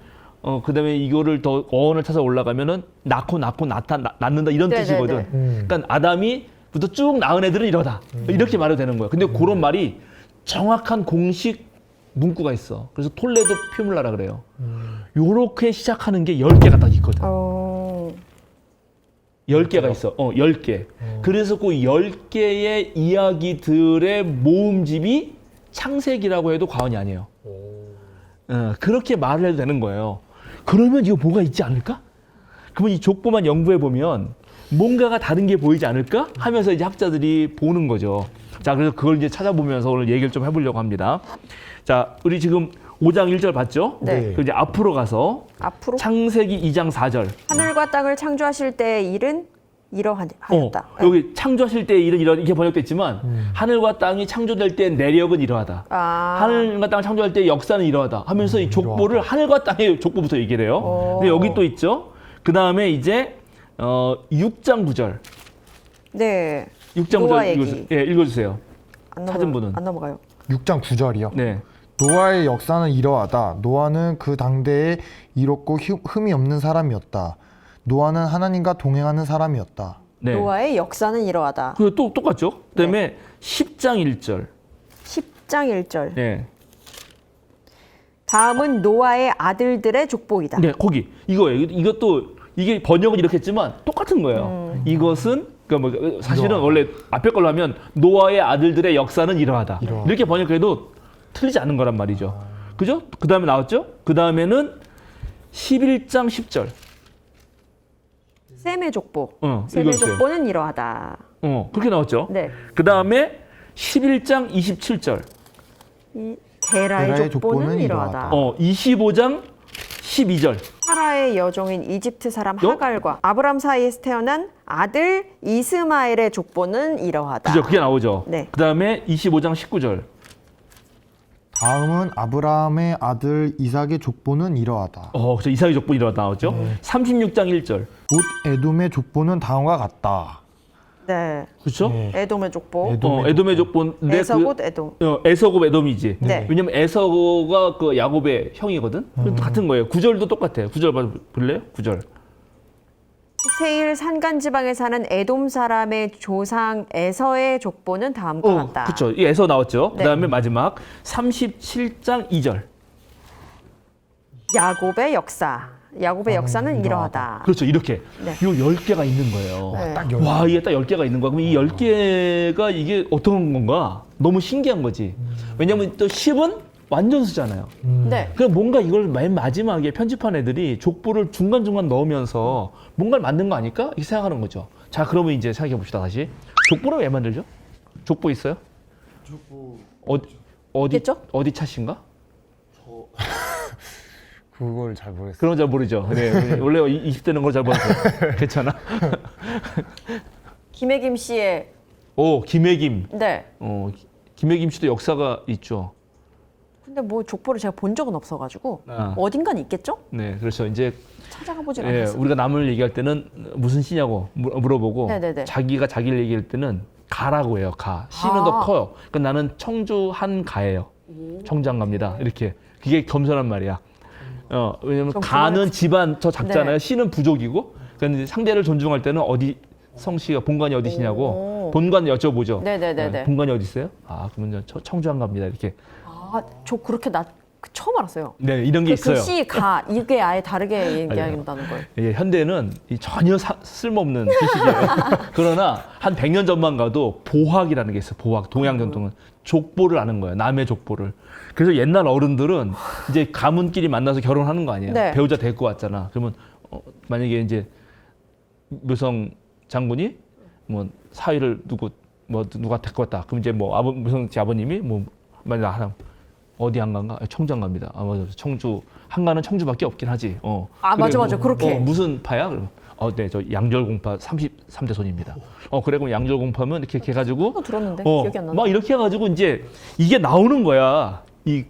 그다음에 이거를 더 어원을 찾아 올라가면은 낳고 낳는다 이런 네네네. 뜻이거든. 그러니까 아담이부터 쭉 낳은 애들은 이러다. 이렇게 말해도 되는 거예요. 근데 그런 말이 정확한 공식 문구가 있어. 그래서 톨레도 퓨뮬라라 그래요. 요렇게 시작하는 게 10개가 딱 있거든. 10개가 있어. 10개. 그래서 그 10개의 이야기들의 모음집이 창세기라고 해도 과언이 아니에요. 그렇게 말을 해도 되는 거예요. 그러면 이거 뭐가 있지 않을까? 그러면 이 족보만 연구해 보면 뭔가가 다른 게 보이지 않을까? 하면서 이제 학자들이 보는 거죠. 자, 그래서 그걸 이제 찾아보면서 오늘 얘기를 좀 해보려고 합니다. 자, 우리 지금 5장 1절 봤죠? 네. 그 이제 앞으로 가서 앞으로 창세기 2장 4절. 하늘과 땅을 창조하실 때의 일은 이러하였다. 여기 창조하실 때의 일은 이렇게 번역됐지만 하늘과 땅이 창조될 때 내력은 이러하다. 하늘과 땅을 창조할 때 역사는 이러하다 하면서 이 족보를 하늘과 땅의 족보부터 얘기를 해요. 근데 여기 또 있죠. 그 다음에 이제 6장 9절. 네. 6장 노아 9절 얘기. 읽어주세요. 안 찾은 분은. 안 넘어가요. 6장 9절이요. 네. 노아의 역사는 이러하다. 노아는 그 당대에 이롭고 흠이 없는 사람이었다. 노아는 하나님과 동행하는 사람이었다. 네. 노아의 역사는 이러하다. 그 또 똑같죠. 그다음에 10장 1절. 10장 1절. 네. 다음은 노아의 아들들의 족보이다. 네, 거기 이거예요. 이것도 이게 번역은 이렇게 했지만 똑같은 거예요. 이것은 그러니까 뭐 사실은 노아. 원래 앞에 걸로 하면 노아의 아들들의 역사는 이러하다. 이러하다. 이렇게 번역해도 틀리지 않은 거란 말이죠. 그죠? 그 다음에 나왔죠? 그 다음에는 11장 10절. 셈의 족보. 어, 셈의 읽어주세요. 족보는 이러하다. 그렇게 나왔죠? 네. 그 다음에 11장 27절. 이 데라의 족보는 이러하다. 25장 12절. 사라의 여종인 이집트 사람 요? 하갈과 아브람 사이에서 태어난 아들 이스마엘의 족보는 이러하다. 그죠? 그게 나오죠? 네. 그 다음에 25장 19절. 다음은 아브라함의 아들 이삭의 족보는 이러하다. 그렇죠. 이삭의 족보 이러 나오죠. 36장 1절. 곧 에돔의 족보는 다음과 같다. 네. 그렇죠? 네. 에돔의 족보. 에돔의 족보인데 에서 곧 에돔. 에서곱 에돔이지. 네. 왜냐면 에서가 그 야곱의 형이거든. 같은 거예요. 구절도 똑같아요. 구절 볼래요? 구절. 세일 산간 지방에 사는 에돔 사람의 조상 에서의 족보는 다음과 같다. 그렇죠. 이 에서 나왔죠. 네. 그다음에 마지막 37장 2절. 야곱의 역사. 야곱의 역사는 이러하다. 그렇죠. 이렇게. 네. 요 10개가 있는 거예요. 네. 딱 열. 와, 이게 딱 10개가 있는 거야. 그럼 이 10개가 이게 어떤 건가? 너무 신기한 거지. 왜냐면 또 10은 완전수잖아요. 네. 그럼 뭔가 이걸 맨 마지막에 편집한 애들이 족보를 중간중간 넣으면서 뭔가를 만든 거 아닐까? 이렇게 생각하는 거죠. 자, 그러면 이제 생각해 봅시다, 다시. 족보를 왜 만들죠? 족보 있어요? 족보 어디 있겠죠? 어디 차신가? 그걸 잘 모르겠어요. 그런 거 잘 모르죠. 네, 원래 20대는 걸 잘 모르죠. 괜찮아. 김혜김 씨의 김혜김. 네. 김혜김 씨도 역사가 있죠. 근데 뭐 족보를 제가 본 적은 없어가지고 아. 어딘간 있겠죠? 네, 그렇죠. 이제 찾아가 보질 예, 않았어요. 우리가 남을 얘기할 때는 무슨 씨냐고 물어보고 네네네. 자기가 자기를 얘기할 때는 가라고 해요. 가. 씨는 아. 더 커요. 그러니까 나는 청주 한가예요. 청장갑니다. 이렇게. 그게 겸손한 말이야. 왜냐면 좀 가는 그만해. 집안 더 작잖아요. 네. 씨는 부족이고. 그러니까 이제 상대를 존중할 때는 어디 성씨가 본관이 어디시냐고 오. 본관 여쭤보죠. 네네네네. 본관이 어디 있어요? 그러면 청주 한가입니다. 이렇게. 저 그렇게 처음 알았어요. 네, 이런 게 있어요. 그 씨, 가 이게 아예 다르게 얘기한다는 걸. 예, 현대는 전혀 쓸모없는 지식이에요. 그러나 한 100년 전만 가도 보학이라는 게 있어요. 보학, 동양 전통은 족보를 아는 거예요. 남의 족보를. 그래서 옛날 어른들은 이제 가문끼리 만나서 결혼하는 거 아니에요. 네. 배우자 데리고 왔잖아. 그러면 만약에 이제 묘성 장군이 뭐 사위를 누가 데리고 왔다. 그럼 이제 뭐 묘성 제 아버님이 뭐 만약 하나 어디 한가인가? 청주 한가입니다. 맞아. 청주 한가는 청주밖에 없긴 하지. 맞아. 그렇게. 무슨 파야? 그러면 네, 저 양절공파 33대 손입니다. 그래 그럼 양절공파면 이렇게 해가지고 들었는데 기억이 안 나네. 막 이렇게 해가지고 이제 이게 나오는 거야. 이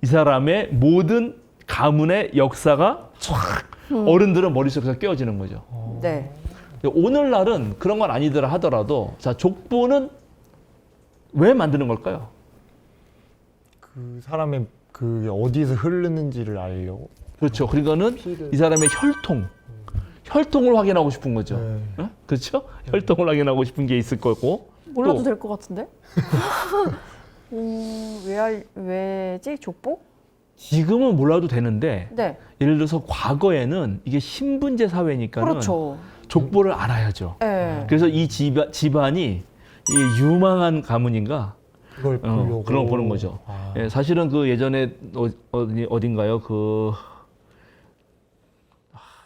사람의 모든 가문의 역사가 촥 어른들은 머릿속에서 깨어지는 거죠. 네. 오늘날은 그런 건 아니더라 하더라도 자 족보는 왜 만드는 걸까요? 그 사람의 그게 어디서 흐르는지를 알려고. 그렇죠. 그러니까는 이 사람의 혈통을 확인하고 싶은 거죠. 네. 그렇죠? 혈통을 확인하고 싶은 게 있을 거고. 몰라도 또 될 것 같은데? 왜지? 족보? 지금은 몰라도 되는데 네. 예를 들어서 과거에는 이게 신분제 사회니까는 그렇죠. 족보를 알아야죠. 네. 그래서 이 집안이 이 유망한 가문인가 그걸 보려고. 그런 거 보는 거죠. 예, 사실은 그 예전에 어딘가요?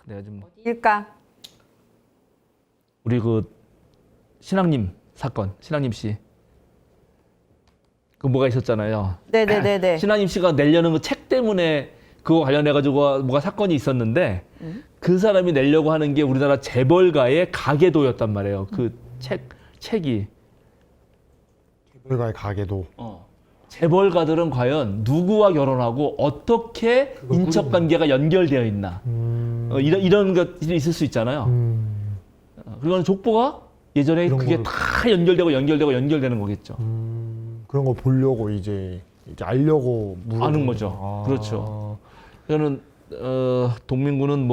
내가 좀 일까? 우리 그 신앙님 사건, 신앙님 씨. 그 뭐가 있었잖아요. 네네네네. 신앙님 씨가 내려는 그 책 때문에 그거 관련해 가지고 뭐가 사건이 있었는데 그 사람이 내려고 하는 게 우리나라 재벌가의 가계도였단 말이에요. 그 책이. 재벌가의 가게도. 재벌가들은 과연 누구와 결혼하고 어떻게 인척 관계가 연결되어 있나 이런 것들이 있을 수 있잖아요. 그건 족보가 예전에 그런 그게 거를- 다 연결되는 거겠죠. 그런 거 보려고 이제 알려고 물어보는 아는 거죠. 그렇죠. 저는 동민구는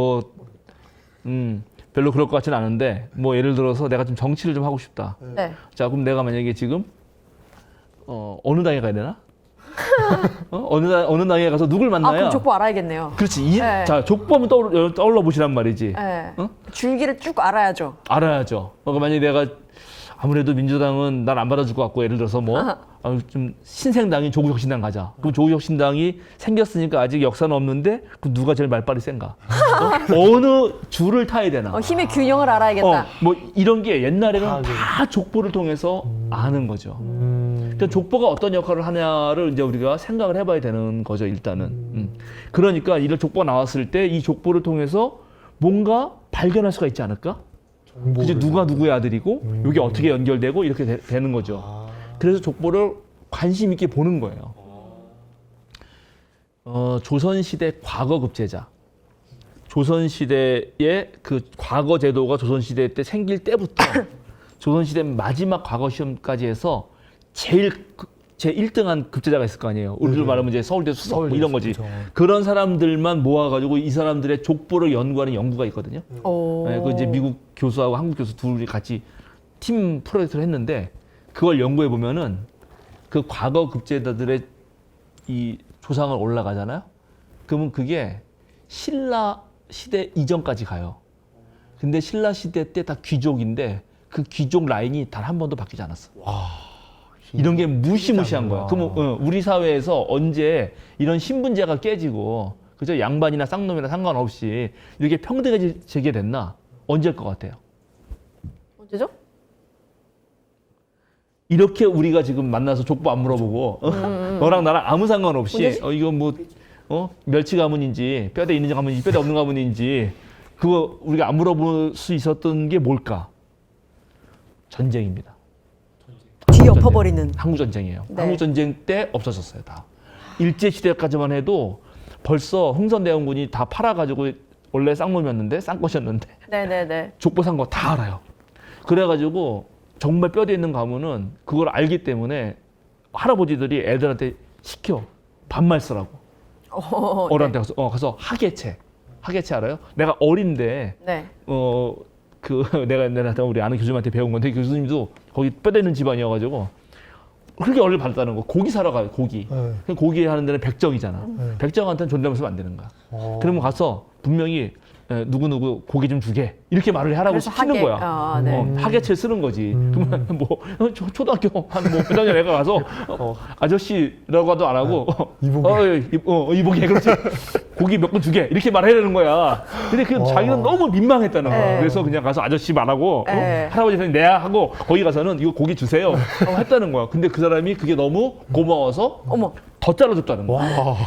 별로 그럴 것 같지는 않은데 뭐 예를 들어서 내가 좀 정치를 좀 하고 싶다. 네. 자 그럼 내가 만약에 지금 어느 당에 가야 되나? 어느 당에 가서 누굴 만나야? 그럼 족보 알아야겠네요. 그렇지. 네. 자 족보 한번 떠올려 보시란 말이지. 네. 어? 줄기를 쭉 알아야죠. 알아야죠. 만약에 내가 아무래도 민주당은 날 안 받아줄 것 같고 예를 들어서 좀 신생당인 조국혁신당 가자. 그럼 조국혁신당이 생겼으니까 아직 역사는 없는데 그럼 누가 제일 말빨이 센가? 어느 줄을 타야 되나? 힘의 균형을 알아야겠다. 뭐 이런 게 옛날에는 하긴. 다 족보를 통해서 아는 거죠. 그러니까 족보가 어떤 역할을 하냐를 이제 우리가 생각을 해봐야 되는 거죠, 일단은. 그러니까 이런 족보가 나왔을 때 이 족보를 통해서 뭔가 발견할 수가 있지 않을까? 이제 누가 누구의 아들이고 이게 어떻게 연결되고 이렇게 되는 거죠. 그래서 족보를 관심 있게 보는 거예요. 조선시대 과거 급제자. 조선시대의 그 과거 제도가 조선시대 때 생길 때부터 조선시대 마지막 과거 시험까지 해서 제 1등한 급제자가 있을 거 아니에요. 우리로 말하면 이제 서울대 수석 뭐 이런 거지. 그렇죠. 그런 사람들만 모아가지고 이 사람들의 족보를 연구하는 연구가 있거든요. 오. 네, 그 이제 미국 교수하고 한국 교수 둘이 같이 팀 프로젝트를 했는데 그걸 연구해 보면은 그 과거 급제자들의 이 조상을 올라가잖아요. 그러면 그게 신라 시대 이전까지 가요. 근데 신라 시대 때 다 귀족인데 그 귀족 라인이 단 한 번도 바뀌지 않았어. 이런 게 무시무시한 거야. 그럼 우리 사회에서 언제 이런 신분제가 깨지고 그죠? 양반이나 쌍놈이나 상관없이 이렇게 평등해지게 됐나? 언제일 것 같아요? 언제죠? 이렇게 우리가 지금 만나서 족보 안 물어보고 너랑 나랑 아무 상관없이 언제지? 이거 뭐 멸치 가문인지 뼈대 있는 가문인지 뼈대 없는 가문인지 그거 우리가 안 물어볼 수 있었던 게 뭘까? 전쟁입니다. 뒤엎어버리는. 한국 전쟁이에요. 네. 한국 전쟁 때 없어졌어요 다. 일제 시대까지만 해도 벌써 흥선대원군이 다 팔아가지고 원래 쌍놈이었는데 쌍것이었는데 네네네. 족보 산 거 다 알아요. 그래가지고 정말 뼈대 있는 가문은 그걸 알기 때문에 할아버지들이 애들한테 시켜 반말 쓰라고. 어른한테 가서 하계체 알아요? 내가 어린데 네. 내가 우리 아는 교수님한테 배운 건데 교수님도 거기 뼈대 있는 집안이어가지고 그렇게 어릴 받았다는 거. 고기 사러 가요. 고기. 네. 고기 하는 데는 백정이잖아. 백정한테는 존댓말 쓰면 안 되는 거야. 그러면 가서 분명히 누구누구 고기 좀 주게 이렇게 말을 하라고 그래서 시키는 하계. 거야. 네. 하계체 쓰는 거지. 그러면 뭐 초등학교 한뭐 몇학년 애가 가서 아저씨라고도 안 하고 이보게 그렇지. 고기 몇 근 주게 이렇게 말해야 되는 거야. 근데 그 자기는 너무 민망했다는 거야. 네. 그래서 그냥 가서 아저씨 말하고 네. 할아버지는 내야 하고 거기 가서는 이거 고기 주세요 했다는 거야. 근데 그 사람이 그게 너무 고마워서 어머, 더 잘라줬다는 거야. 와.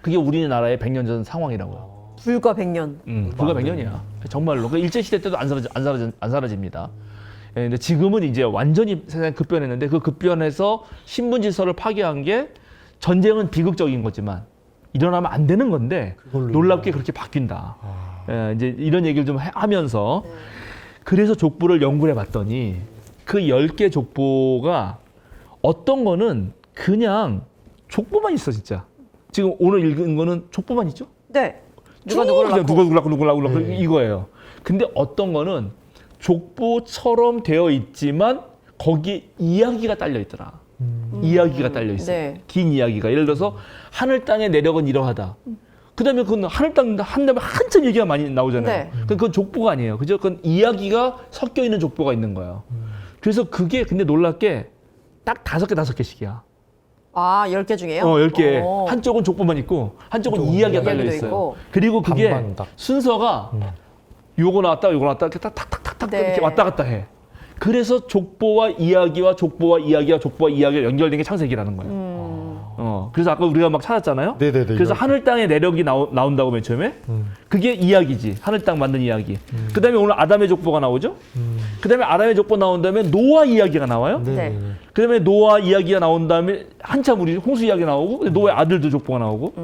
그게 우리나라의 100년 전 상황이라고요. 불과 100년. 불과 100년이야. 정말로. 그 일제 시대 때도 안 사라집니다. 예, 근데 지금은 이제 완전히 세상이 급변했는데 그 급변해서 신분 질서를 파괴한 게 전쟁은 비극적인 거지만 일어나면 안 되는 건데 놀랍게 그렇게 바뀐다. 예, 이제 이런 얘기를 좀 하면서 그래서 족보를 연구를 해봤더니 그 10개 족보가 어떤 거는 그냥 족보만 있어 진짜. 지금 오늘 읽은 거는 족보만 있죠? 네. 누가 누굴 낳고 이거예요. 근데 어떤 거는 족보처럼 되어 있지만 거기에 이야기가 딸려 있더라. 이야기가 딸려 있어. 네. 긴 이야기가. 예를 들어서 하늘 땅의 내력은 이러하다. 그다음에 그건 하늘 땅 한다음에 한참 얘기가 많이 나오잖아요. 네. 그건 족보가 아니에요. 그죠? 그건 이야기가 섞여 있는 족보가 있는 거예요. 그래서 그게 근데 놀랍게 딱 5개씩이야. 아, 10개 중에요? 10개. 오. 한쪽은 족보만 있고 한쪽은 이야기가 딸려 이야기도 있어요. 있고. 그리고 그게 반반 딱. 순서가 요거 나왔다 이렇게 탁탁탁탁 네. 이렇게 왔다 갔다 해. 그래서 족보와 이야기와 연결된 게 창세기라는 거예요. 그래서 아까 우리가 막 찾았잖아요. 네네네. 그래서 하늘 땅의 내력이 나온다고 맨 처음에 그게 이야기지. 하늘 땅 만든 이야기. 그다음에 오늘 아담의 족보가 나오죠. 그다음에 아담의 족보 나온 다음에 노아 이야기가 나와요. 네. 그다음에 노아 이야기가 나온 다음에 한참 우리 홍수 이야기 나오고 노아의 아들도 족보가 나오고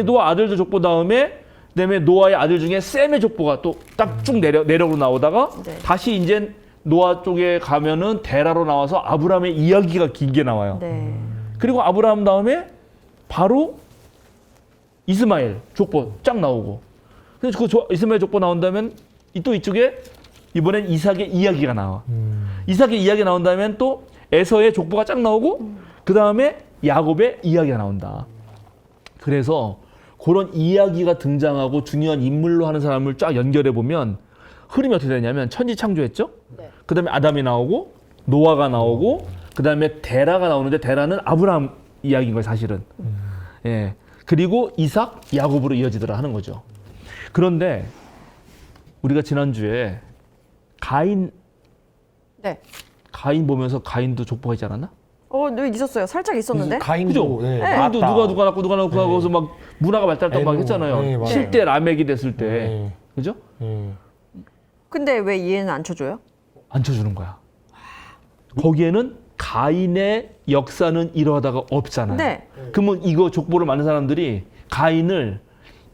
노아 아들도 족보 다음에 그다음에 노아의 아들 중에 셈의 족보가 또 딱 쭉 내력으로 나오다가 네. 다시 이제 노아 쪽에 가면은 데라로 나와서 아브라함의 이야기가 길게 나와요. 네. 그리고 아브라함 다음에 바로 이스마엘 족보 쫙 나오고. 그래서 그 이스마엘 족보 나온다면 또 이쪽에 이번엔 이삭의 이야기가 나와. 이삭의 이야기 나온 다음엔 또 에서의 족보가 쫙 나오고 그 다음에 야곱의 이야기가 나온다. 그래서 그런 이야기가 등장하고 중요한 인물로 하는 사람을 쫙 연결해 보면 흐름이 어떻게 되냐면 천지창조했죠. 네. 그 다음에 아담이 나오고 노아가 나오고 그 다음에 데라가 나오는데 데라는 아브라함 이야기인 거예요 사실은. 예. 그리고 이삭, 야곱으로 이어지더라 하는 거죠. 그런데 우리가 지난주에 가인 네. 보면서 가인도 족보가 있지 않았나? 네, 있었어요. 살짝 있었는데. 가인도 그죠? 네, 가인도 맞다. 누가 낳고 거기서 막 문화가 발달했다고 막 에노, 했잖아요. 네, 맞아요. 실제 라멕이 됐을 때. 네. 그죠? 근데 왜 얘는 안 쳐줘요? 안 쳐주는 거야. 거기에는 가인의 역사는 이러하다가 없잖아요. 네. 그러면 이거 족보를 만든 사람들이 가인을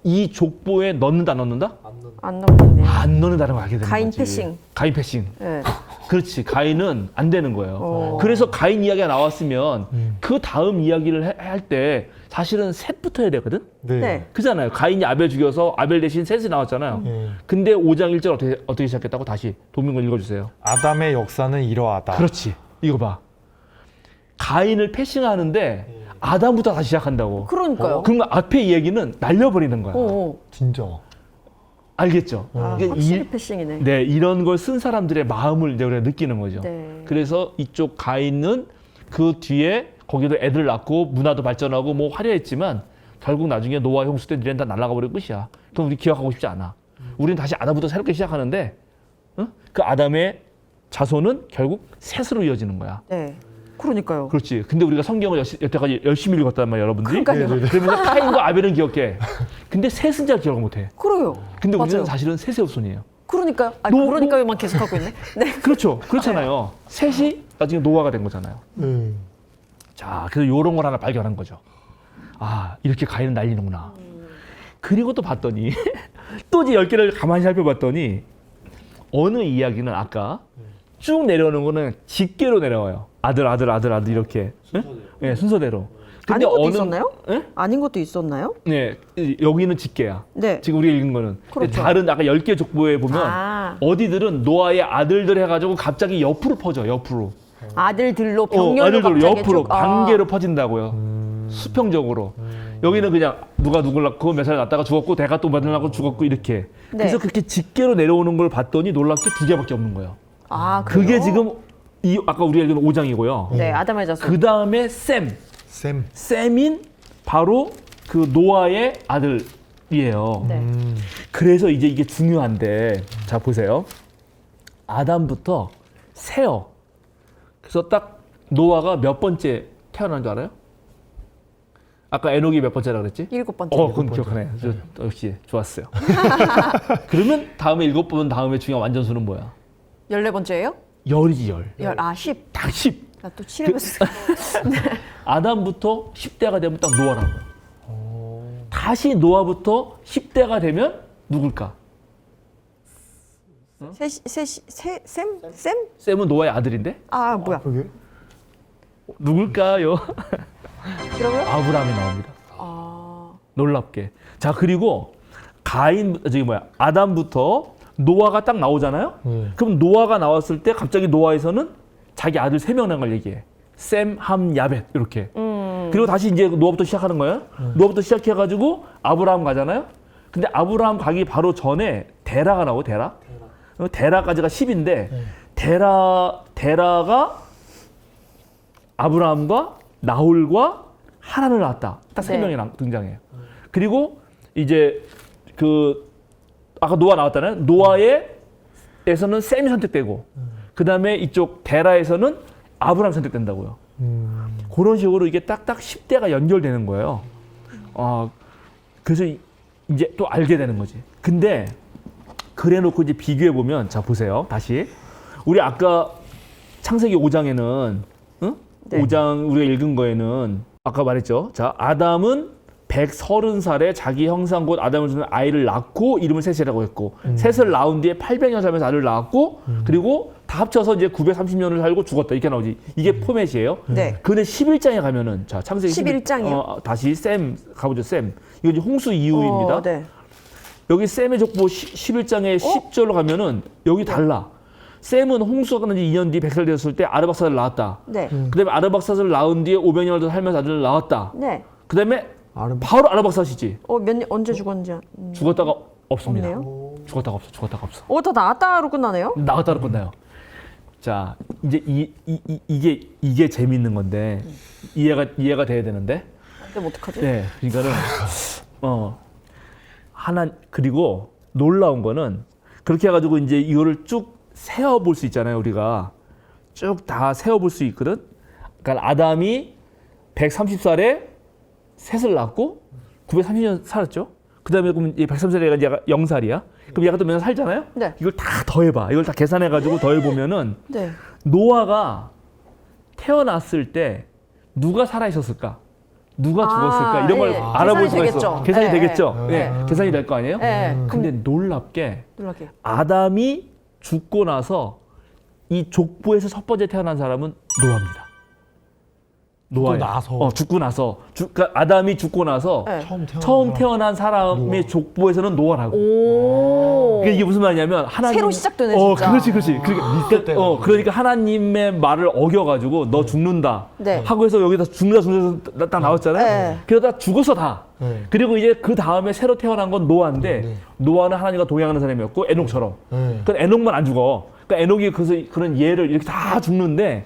이 족보에 넣는다, 안 넘겠네요. 안 넣는다는 걸 알게 되는 가인 거지. 패싱. 가인 패싱. 네. 그렇지. 가인은 안 되는 거예요. 그래서 가인 이야기가 나왔으면 그 다음 이야기를 할 때 사실은 셋부터 해야 되거든. 네. 그잖아요. 가인이 아벨 죽여서 아벨 대신 셋이 나왔잖아요. 근데 5장 1절 어떻게 시작했다고 다시 도민권 읽어주세요. 아담의 역사는 이러하다. 그렇지. 이거 봐. 가인을 패싱하는데 아담부터 다시 시작한다고. 그러니까요. 그러면 앞에 이야기는 날려버리는 거야. 오. 진짜. 알겠죠? 아, 이게 확실히 패싱이네. 네, 이런 걸 쓴 사람들의 마음을 이제 우리가 느끼는 거죠. 네. 그래서 이쪽 가인은 그 뒤에 거기도 애들 낳고 문화도 발전하고 뭐 화려했지만 결국 나중에 노아 홍수 때 니네는 다 날아가 버리고 끝이야. 그럼 우리 기억하고 싶지 않아. 우리는 다시 아담부터 새롭게 시작하는데 그 아담의 자손은 결국 셋으로 이어지는 거야. 네. 그러니까요. 그렇지. 근데 우리가 성경을 여태까지 열심히 읽었단 말이야, 여러분들이. 그러니까요. 그러면서 카인과 아벨은 기억해. 근데 셋은 잘 기억을 못해. 그래요. 근데 우리는 맞아요. 사실은 셋의 후손이에요. 그러니까요. 아, 노- 그러니까요만 계속하고 있네. 네. 그렇죠. 그렇잖아요. 셋이 나중에 노아가 된 거잖아요. 자, 그래서 이런 걸 하나 발견한 거죠. 아, 이렇게 가인은 날리는구나. 그리고 또 봤더니 또 이제 10개를 가만히 살펴봤더니 어느 이야기는 아까 쭉 내려오는 거는 직계로 내려와요. 아들 이렇게. 순서대로. 네, 순서대로. 아닌 것도 있었나요? 네? 아닌 것도 있었나요? 네, 여기는 직계야. 네. 지금 우리가 읽은 거는. 근데 그렇죠. 다른 아까 10개 족보에 보면 아. 어디들은 노아의 아들들 해가지고 갑자기 옆으로 퍼져, 옆으로. 아들들로 병렬로 아들들 갑자기 옆으로 쭉- 관계로 퍼진다고요. 수평적으로. 여기는 그냥 누가 누굴 낳고 몇 살 낳다가 죽었고 대가 또 몇살 낳고 죽었고 이렇게. 네. 그래서 그렇게 직계로 내려오는 걸 봤더니 놀랍게 2개밖에 없는 거예요. 아, 그래요? 그게 지금 이 아까 우리가 읽은 5장이고요. 네, 아담의 자손. 그 다음에 셈인 바로 그 노아의 아들이에요. 네. 그래서 이제 이게 중요한데 자 보세요. 아담부터 세어. 그래서 딱 노아가 몇 번째 태어난 줄 알아요? 아까 에녹이 몇 번째라 그랬지? 7번째. 그건 기억하네. 역시 좋았어요. 그러면 다음에 7번 다음에 중요한 완전수는 뭐야? 14번째예요? 열이지 열. 10. 딱 10. 나 또 7해봤어. 아담부터 10대가 되면 딱 노아라고. 다시 노아부터 10대가 되면 누굴까? 셈? 셈은 노아의 아들인데 아, 뭐야. 그게? 누굴까요? 그러고요? 아브라함이 나옵니다. 아, 놀랍게. 자 그리고 아담부터 노아가 딱 나오잖아요. 그럼 노아가 나왔을 때 갑자기 노아에서는 자기 아들 3명 난 걸 얘기해. 셈, 함, 야벳 이렇게. 그리고 다시 이제 노아부터 시작하는 거예요. 노아부터 시작해가지고 아브라함 가잖아요. 근데 아브라함 가기 바로 전에 데라가 나오고 데라까지가 10인데 데라가 아브라함과 나홀과 하란을 낳았다. 딱 3명이 네. 등장해요. 그리고 이제 그 아까 노아 나왔잖아요. 노아에서는 셈이 선택되고 그 다음에 이쪽 데라에서는 아브라함 선택된다고요. 그런 식으로 이게 딱딱 10대가 연결되는 거예요. 그래서 이제 또 알게 되는 거지. 근데 그래놓고 이제 비교해 보면 자 보세요. 다시 우리 아까 창세기 5장에는 네. 5장 우리가 읽은 거에는 아까 말했죠. 자 아담은 130살에 자기 형상 곧 아담을 주는 아이를 낳고 이름을 셋이라고 했고 셋을 낳은 뒤에 800년 살면서 아들을 낳았고 그리고 다 합쳐서 이제 930년을 살고 죽었다 이렇게 나오지. 이게 포맷이에요. 네. 근데 11장에 가면은 자 창세기 11장이요? 다시 셈 가보죠. 셈. 이거 이제 홍수 이후입니다. 네. 여기 셈의 족보 11장에 10절로 가면은 여기 달라. 셈은 홍수가 끝난 지 2년 뒤 100살 되었을 때 아르박사를 낳았다. 네. 그다음에 아르박사를 낳은 뒤에 500년을 더 살면서 아들을 낳았다. 네. 그다음에 바로 아르박사시지. 언제 죽었는지. 죽었다가 없습니다. 없네요. 죽었다가 없어. 다 나왔다로 끝나네요? 나갔다로 끝나요. 자, 이제 이게 재밌는 건데 이해가 돼야 되는데. 그럼 어떡하지? 네, 그러니까는 그리고 놀라운 거는 그렇게 해가지고 이제 이거를 쭉 세어볼 수 있잖아요. 우리가 쭉 다 세어볼 수 있거든. 그러니까 아담이 130살에 셋을 낳고 930년 살았죠. 그다음에 그럼 130살에 얘가 0살이야. 그럼 얘가 또 몇 년 살잖아요. 네. 이걸 다 더해봐. 이걸 다 계산해가지고 더해보면은 네. 노아가 태어났을 때 누가 살아 있었을까? 누가 죽었을까? 이런 걸 예. 알아볼 수가 계산이 있어. 되겠죠. 계산이 예, 되겠죠. 예. 예, 계산이 될 거 아니에요? 예. 근데 놀랍게 놀랍게. 아담이 죽고 나서 이 족보에서 첫 번째 태어난 사람은 노아입니다. 노아예요. 나서. 죽고 나서. 그러니까 아담이 죽고 나서 네. 처음 태어난 사람의 노아. 족보에서는 노아라고. 오. 그러니까 이게 무슨 말이냐면 하나님 새로 시작되네, 진짜. 그렇지. 그러니까 하나님의 말을 어겨가지고 너 죽는다 네. 하고 해서 여기다 죽는다 딱 나왔잖아요. 네. 그러다 죽어서 다. 네. 그리고 이제 그 다음에 새로 태어난 건 노아인데 네. 노아는 하나님과 동행하는 사람이었고 에녹처럼. 네. 그 에녹만 안 죽어. 그러니까 에녹이 그런 예를 이렇게 다 죽는데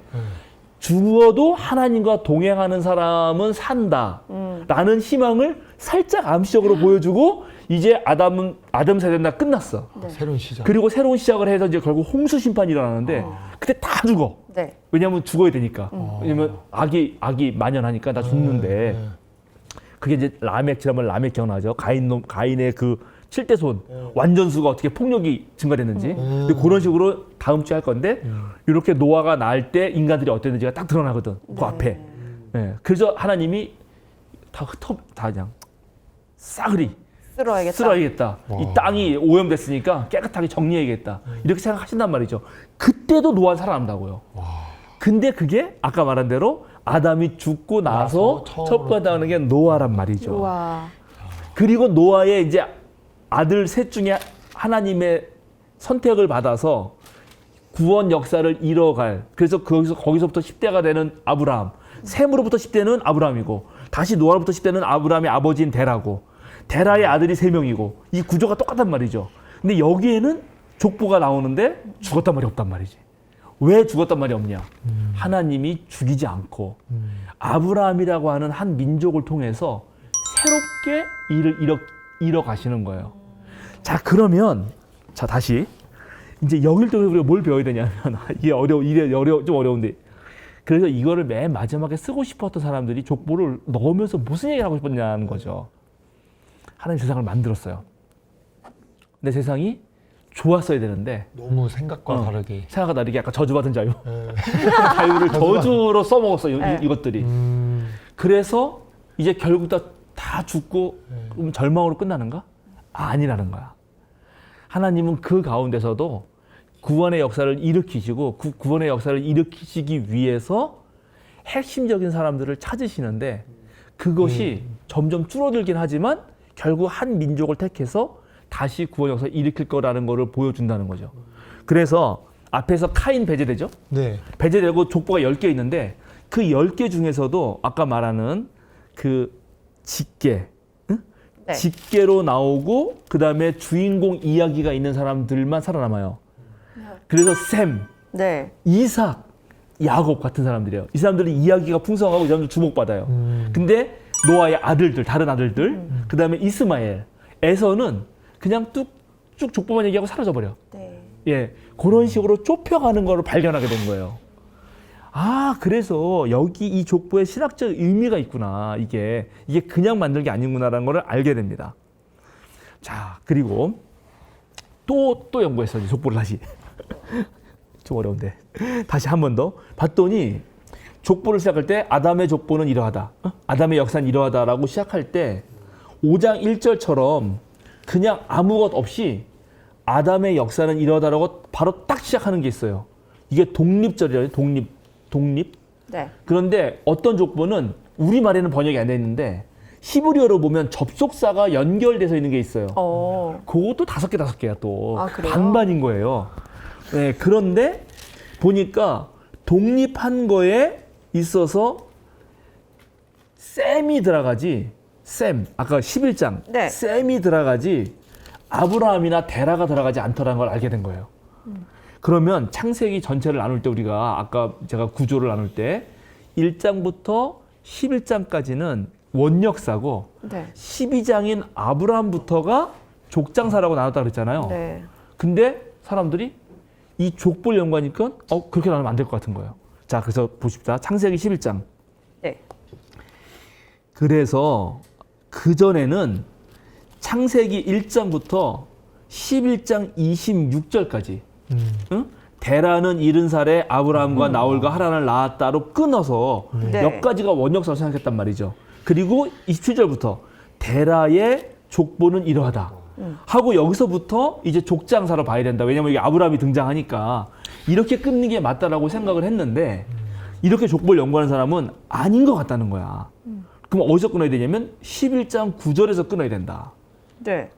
죽어도 하나님과 동행하는 사람은 산다라는 희망을 살짝 암시적으로 보여주고 이제 아담 세대는 다 끝났어. 새로운 시작. 그리고 새로운 시작을 해서 이제 결국 홍수 심판이 일어나는데 그때 다 죽어. 네. 왜냐하면 죽어야 되니까. 왜냐면 악이 만연하니까 다 죽는데 그게 이제 라멕 지나면 라멕 기억나죠? 가인의 그 7대 손 완전수가 어떻게 폭력이 증가됐는지. 근데 그런 식으로 다음 주에 할 건데 이렇게 노아가 날 때 인간들이 어땠는지가 딱 드러나거든. 그 앞에. 네. 그래서 하나님이 다 그냥 싸그리 쓸어야겠다. 이 땅이 오염됐으니까 깨끗하게 정리해야겠다. 이렇게 생각하신단 말이죠. 그때도 노아는 살아난다고요. 근데 그게 아까 말한 대로 아담이 죽고 나서 첫 번째 하는 게 노아란 말이죠. 와. 그리고 노아의 이제 아들 셋 중에 하나님의 선택을 받아서 구원 역사를 이뤄갈. 그래서 거기서부터 10대가 되는 아브라함. 셈으로부터 10대는 아브라함이고 다시 노아로부터 10대는 아브라함의 아버지인 데라고. 데라의 아들이 3명이고 이 구조가 똑같단 말이죠. 근데 여기에는 족보가 나오는데 죽었단 말이 없단 말이지. 왜 죽었단 말이 없냐? 하나님이 죽이지 않고 아브라함이라고 하는 한 민족을 통해서 새롭게 일을 이뤄가시는 거예요. 자, 그러면 다시 이제 여길 때 우리가 뭘 배워야 되냐면 이게 좀 어려운데 그래서 이거를 맨 마지막에 쓰고 싶었던 사람들이 족보를 넣으면서 무슨 얘기를 하고 싶었냐는 거죠. 하나님 세상을 만들었어요. 근데 세상이 좋았어야 되는데 너무 생각과 다르게. 생각과 다르게 약간 저주받은 자유. 자유를 저주로 써먹었어요. 네. 이것들이. 그래서 이제 결국 다 죽고 그럼 절망으로 끝나는가? 아니라는 거야. 하나님은 그 가운데서도 구원의 역사를 일으키시고 그 구원의 역사를 일으키시기 위해서 핵심적인 사람들을 찾으시는데 그것이 점점 줄어들긴 하지만 결국 한 민족을 택해서 다시 구원 역사를 일으킬 거라는 거를 보여준다는 거죠. 그래서 앞에서 카인 배제되죠? 네. 배제되고 족보가 10개 있는데 그 10개 중에서도 아까 말하는 그 직계, 네. 직계로 나오고 그 다음에 주인공 이야기가 있는 사람들만 살아남아요. 그래서 셈, 네. 이삭, 야곱 같은 사람들이에요. 이 사람들은 이야기가 풍성하고 이 사람들 주목받아요. 근데 노아의 아들들, 다른 아들들, 그 다음에 이스마엘에서는 그냥 쭉 족보만 얘기하고 사라져버려. 네. 예, 그런 식으로 좁혀가는 거를 발견하게 된 거예요. 아, 그래서 여기 이 족보에 신학적 의미가 있구나. 이게 그냥 만든 게 아니구나라는 걸 알게 됩니다. 자, 그리고 또 연구했어요. 족보를 다시. 좀 어려운데. 다시 한 번 더 봤더니 족보를 시작할 때 아담의 족보는 이러하다. 아담의 역사는 이러하다라고 시작할 때 5장 1절처럼 그냥 아무 것 없이 아담의 역사는 이러하다라고 바로 딱 시작하는 게 있어요. 이게 독립절이에요. 독립. 네. 그런데 어떤 족보는 우리말에는 번역이 안 돼 있는데 히브리어로 보면 접속사가 연결돼서 있는 게 있어요. 그것도 5개야 또. 아, 그래요? 반반인 거예요. 네, 그런데 보니까 독립한 거에 있어서 셈이 들어가지. 아까 11장. 네. 셈이 들어가지 아브라함이나 데라가 들어가지 않더라는 걸 알게 된 거예요. 그러면 창세기 전체를 나눌 때 우리가 아까 제가 구조를 나눌 때 1장부터 11장까지는 원역사고 네. 12장인 아브라함부터가 족장사라고 나눴다 그랬잖아요. 네. 근데 사람들이 이 족보를 연구하니까 그렇게 나누면 안 될 것 같은 거예요. 자, 그래서 보십시다. 창세기 11장. 네. 그래서 그전에는 창세기 1장부터 11장 26절까지 데라는 70살에 아브라함과 나홀과 하란을 낳았다로 끊어서 네. 몇 가지가 원역사로 생각했단 말이죠. 그리고 27절부터 데라의 족보는 이러하다 하고 여기서부터 이제 족장사로 봐야 된다. 왜냐면 이게 아브라함이 등장하니까 이렇게 끊는 게 맞다라고 생각을 했는데 이렇게 족보를 연구하는 사람은 아닌 것 같다는 거야. 그럼 어디서 끊어야 되냐면 11장 9절에서 끊어야 된다. 네.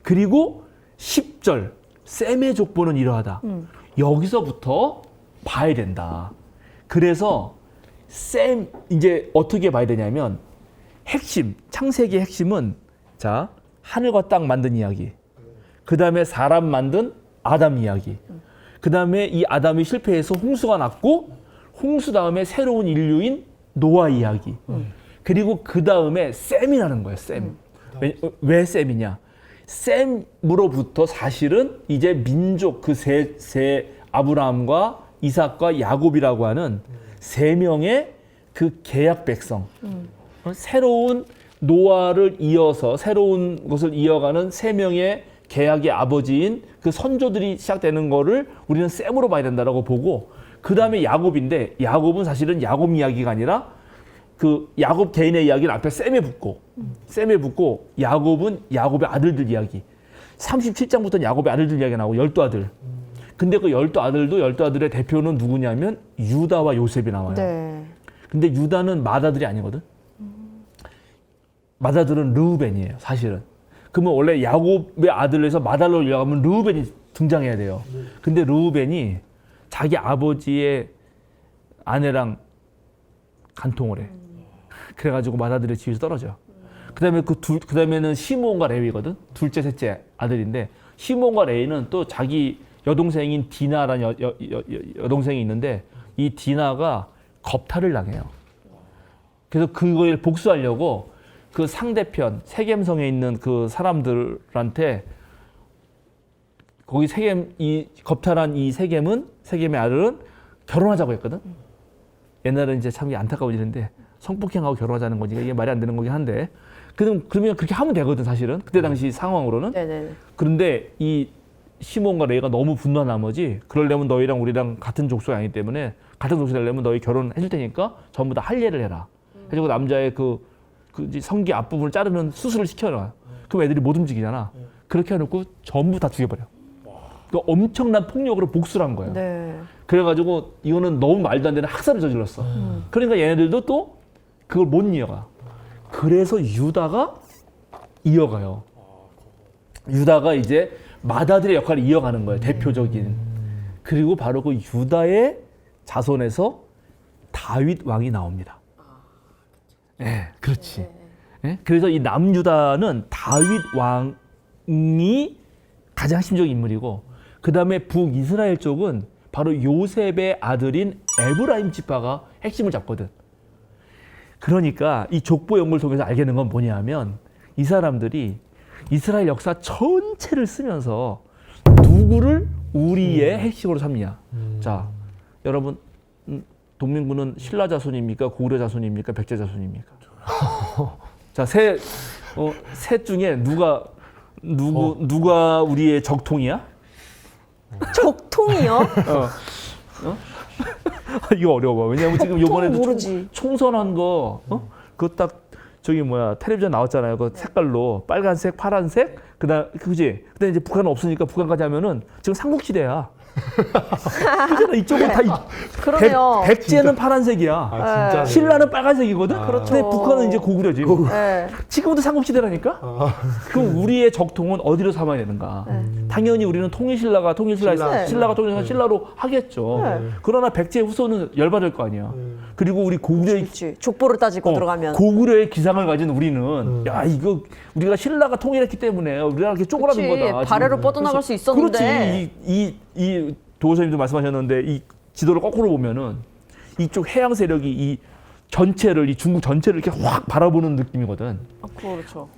그리고 10절 셈의 족보는 이러하다. 여기서부터 봐야 된다. 그래서 셈 이제 어떻게 봐야 되냐면 핵심 창세기의 핵심은 자 하늘과 땅 만든 이야기. 그 다음에 사람 만든 아담 이야기. 그 다음에 이 아담이 실패해서 홍수가 났고 홍수 다음에 새로운 인류인 노아 이야기. 그리고 그 다음에 셈이 나는 거예요. 셈. 왜 셈이냐? 셈으로부터 사실은 이제 민족 그 세 아브라함과 이삭과 야곱이라고 하는 세 명의 그 계약 백성. 새로운 노아를 이어서 새로운 것을 이어가는 세 명의 계약의 아버지인 그 선조들이 시작되는 거를 우리는 셈으로 봐야 된다라고 보고 그 다음에 야곱인데 야곱은 사실은 야곱 이야기가 아니라 그 야곱 개인의 이야기를 앞에 셈에 붙고 야곱은 야곱의 아들들 이야기 37장부터는 야곱의 아들들 이야기가 나오고 12아들 근데 그 12아들의 대표는 누구냐면 유다와 요셉이 나와요. 네. 근데 유다는 맏아들이 아니거든. 맏아들은 르우벤이에요, 사실은. 그러면 원래 야곱의 아들에서 맏아들로 이어가면 르우벤이 등장해야 돼요. 근데 르우벤이 자기 아버지의 아내랑 간통을 해. 그래가지고 맏아들의 지위에서 떨어져. 그다음에 그다음에는 시므온과 레위거든. 둘째, 셋째 아들인데 시므온과 레위는 또 자기 여동생인 디나라는 여동생이 있는데 이 디나가 겁탈을 당해요. 그래서 그걸 복수하려고 그 상대편 세겜성에 있는 그 사람들한테 거기 세겜 이 겁탈한 이 세겜의 아들은 결혼하자고 했거든. 옛날에는 이제 참 안타까운 일인데 성폭행하고 결혼하자는 거니까 이게 말이 안 되는 거긴 한데 그러면 그렇게 하면 되거든 사실은 그때 당시 상황으로는. 네네. 그런데 이 시몬과 레이가 너무 분노한 나머지 그러려면 너희랑 우리랑 같은 족속이 아니기 때문에 같은 족속이 되려면 너희 결혼해줄 테니까 전부 다 할례를 해라. 그리고 남자의 그 성기 앞부분을 자르는 수술을 시켜놔. 그럼 애들이 못 움직이잖아. 그렇게 해놓고 전부 다 죽여버려. 그러니까 엄청난 폭력으로 복수를 한 거예요. 네. 그래가지고 이거는 너무 말도 안 되는 학살을 저질렀어. 그러니까 얘네들도 또 그걸 못 이어가. 그래서 유다가 이어가요. 유다가 이제 맏아들의 역할을 이어가는 거예요. 대표적인. 그리고 바로 그 유다의 자손에서 다윗 왕이 나옵니다. 네, 그렇지. 네? 그래서 이 남유다는 다윗 왕이 가장 핵심적인 인물이고 그 다음에 북이스라엘 쪽은 바로 요셉의 아들인 에브라임 지파가 핵심을 잡거든. 그러니까 이 족보 연구를 통해서 알게 된 건 뭐냐면 이 사람들이 이스라엘 역사 전체를 쓰면서 누구를 우리의 핵심으로 삼냐. 자, 여러분 동민군은 신라 자손입니까? 고구려 자손입니까? 백제 자손입니까? 자, 셋 중에 누가 우리의 적통이야? 적통이요? 이거 어려워. 왜냐면 지금 요번에도 모르지. 총선한 거, 그거 딱 저기 텔레비전 나왔잖아요. 그 색깔로 빨간색, 파란색, 그지? 근데 이제 북한은 없으니까 북한까지 하면은 지금 삼국시대야. 그잖아. 이쪽은 다 그러네요. 백제는 파란색이야. 진짜. 신라는 빨간색이거든. 그렇죠. 근데 북한은 이제 고구려지. 네. 지금도 삼국시대라니까. 그럼 우리의 적통은 어디로 삼아야 되는가? 당연히 우리는 신라가 통일신라로 하겠죠. 네. 그러나 백제 후손은 열받을 거 아니야. 그리고 우리 고구려의 그렇지. 족보를 따지고 들어가면. 고구려의 기상을 가진 우리는 야 이거 우리가 신라가 통일했기 때문에 우리가 이렇게 쪼그라든 그렇지. 거다. 발해로 뻗어나갈 수 있었는데. 그렇지. 이 도호사님도 말씀하셨는데 이 지도를 거꾸로 보면은 이쪽 해양 세력이 이 중국 전체를 이렇게 확 바라보는 느낌이거든. 그렇죠.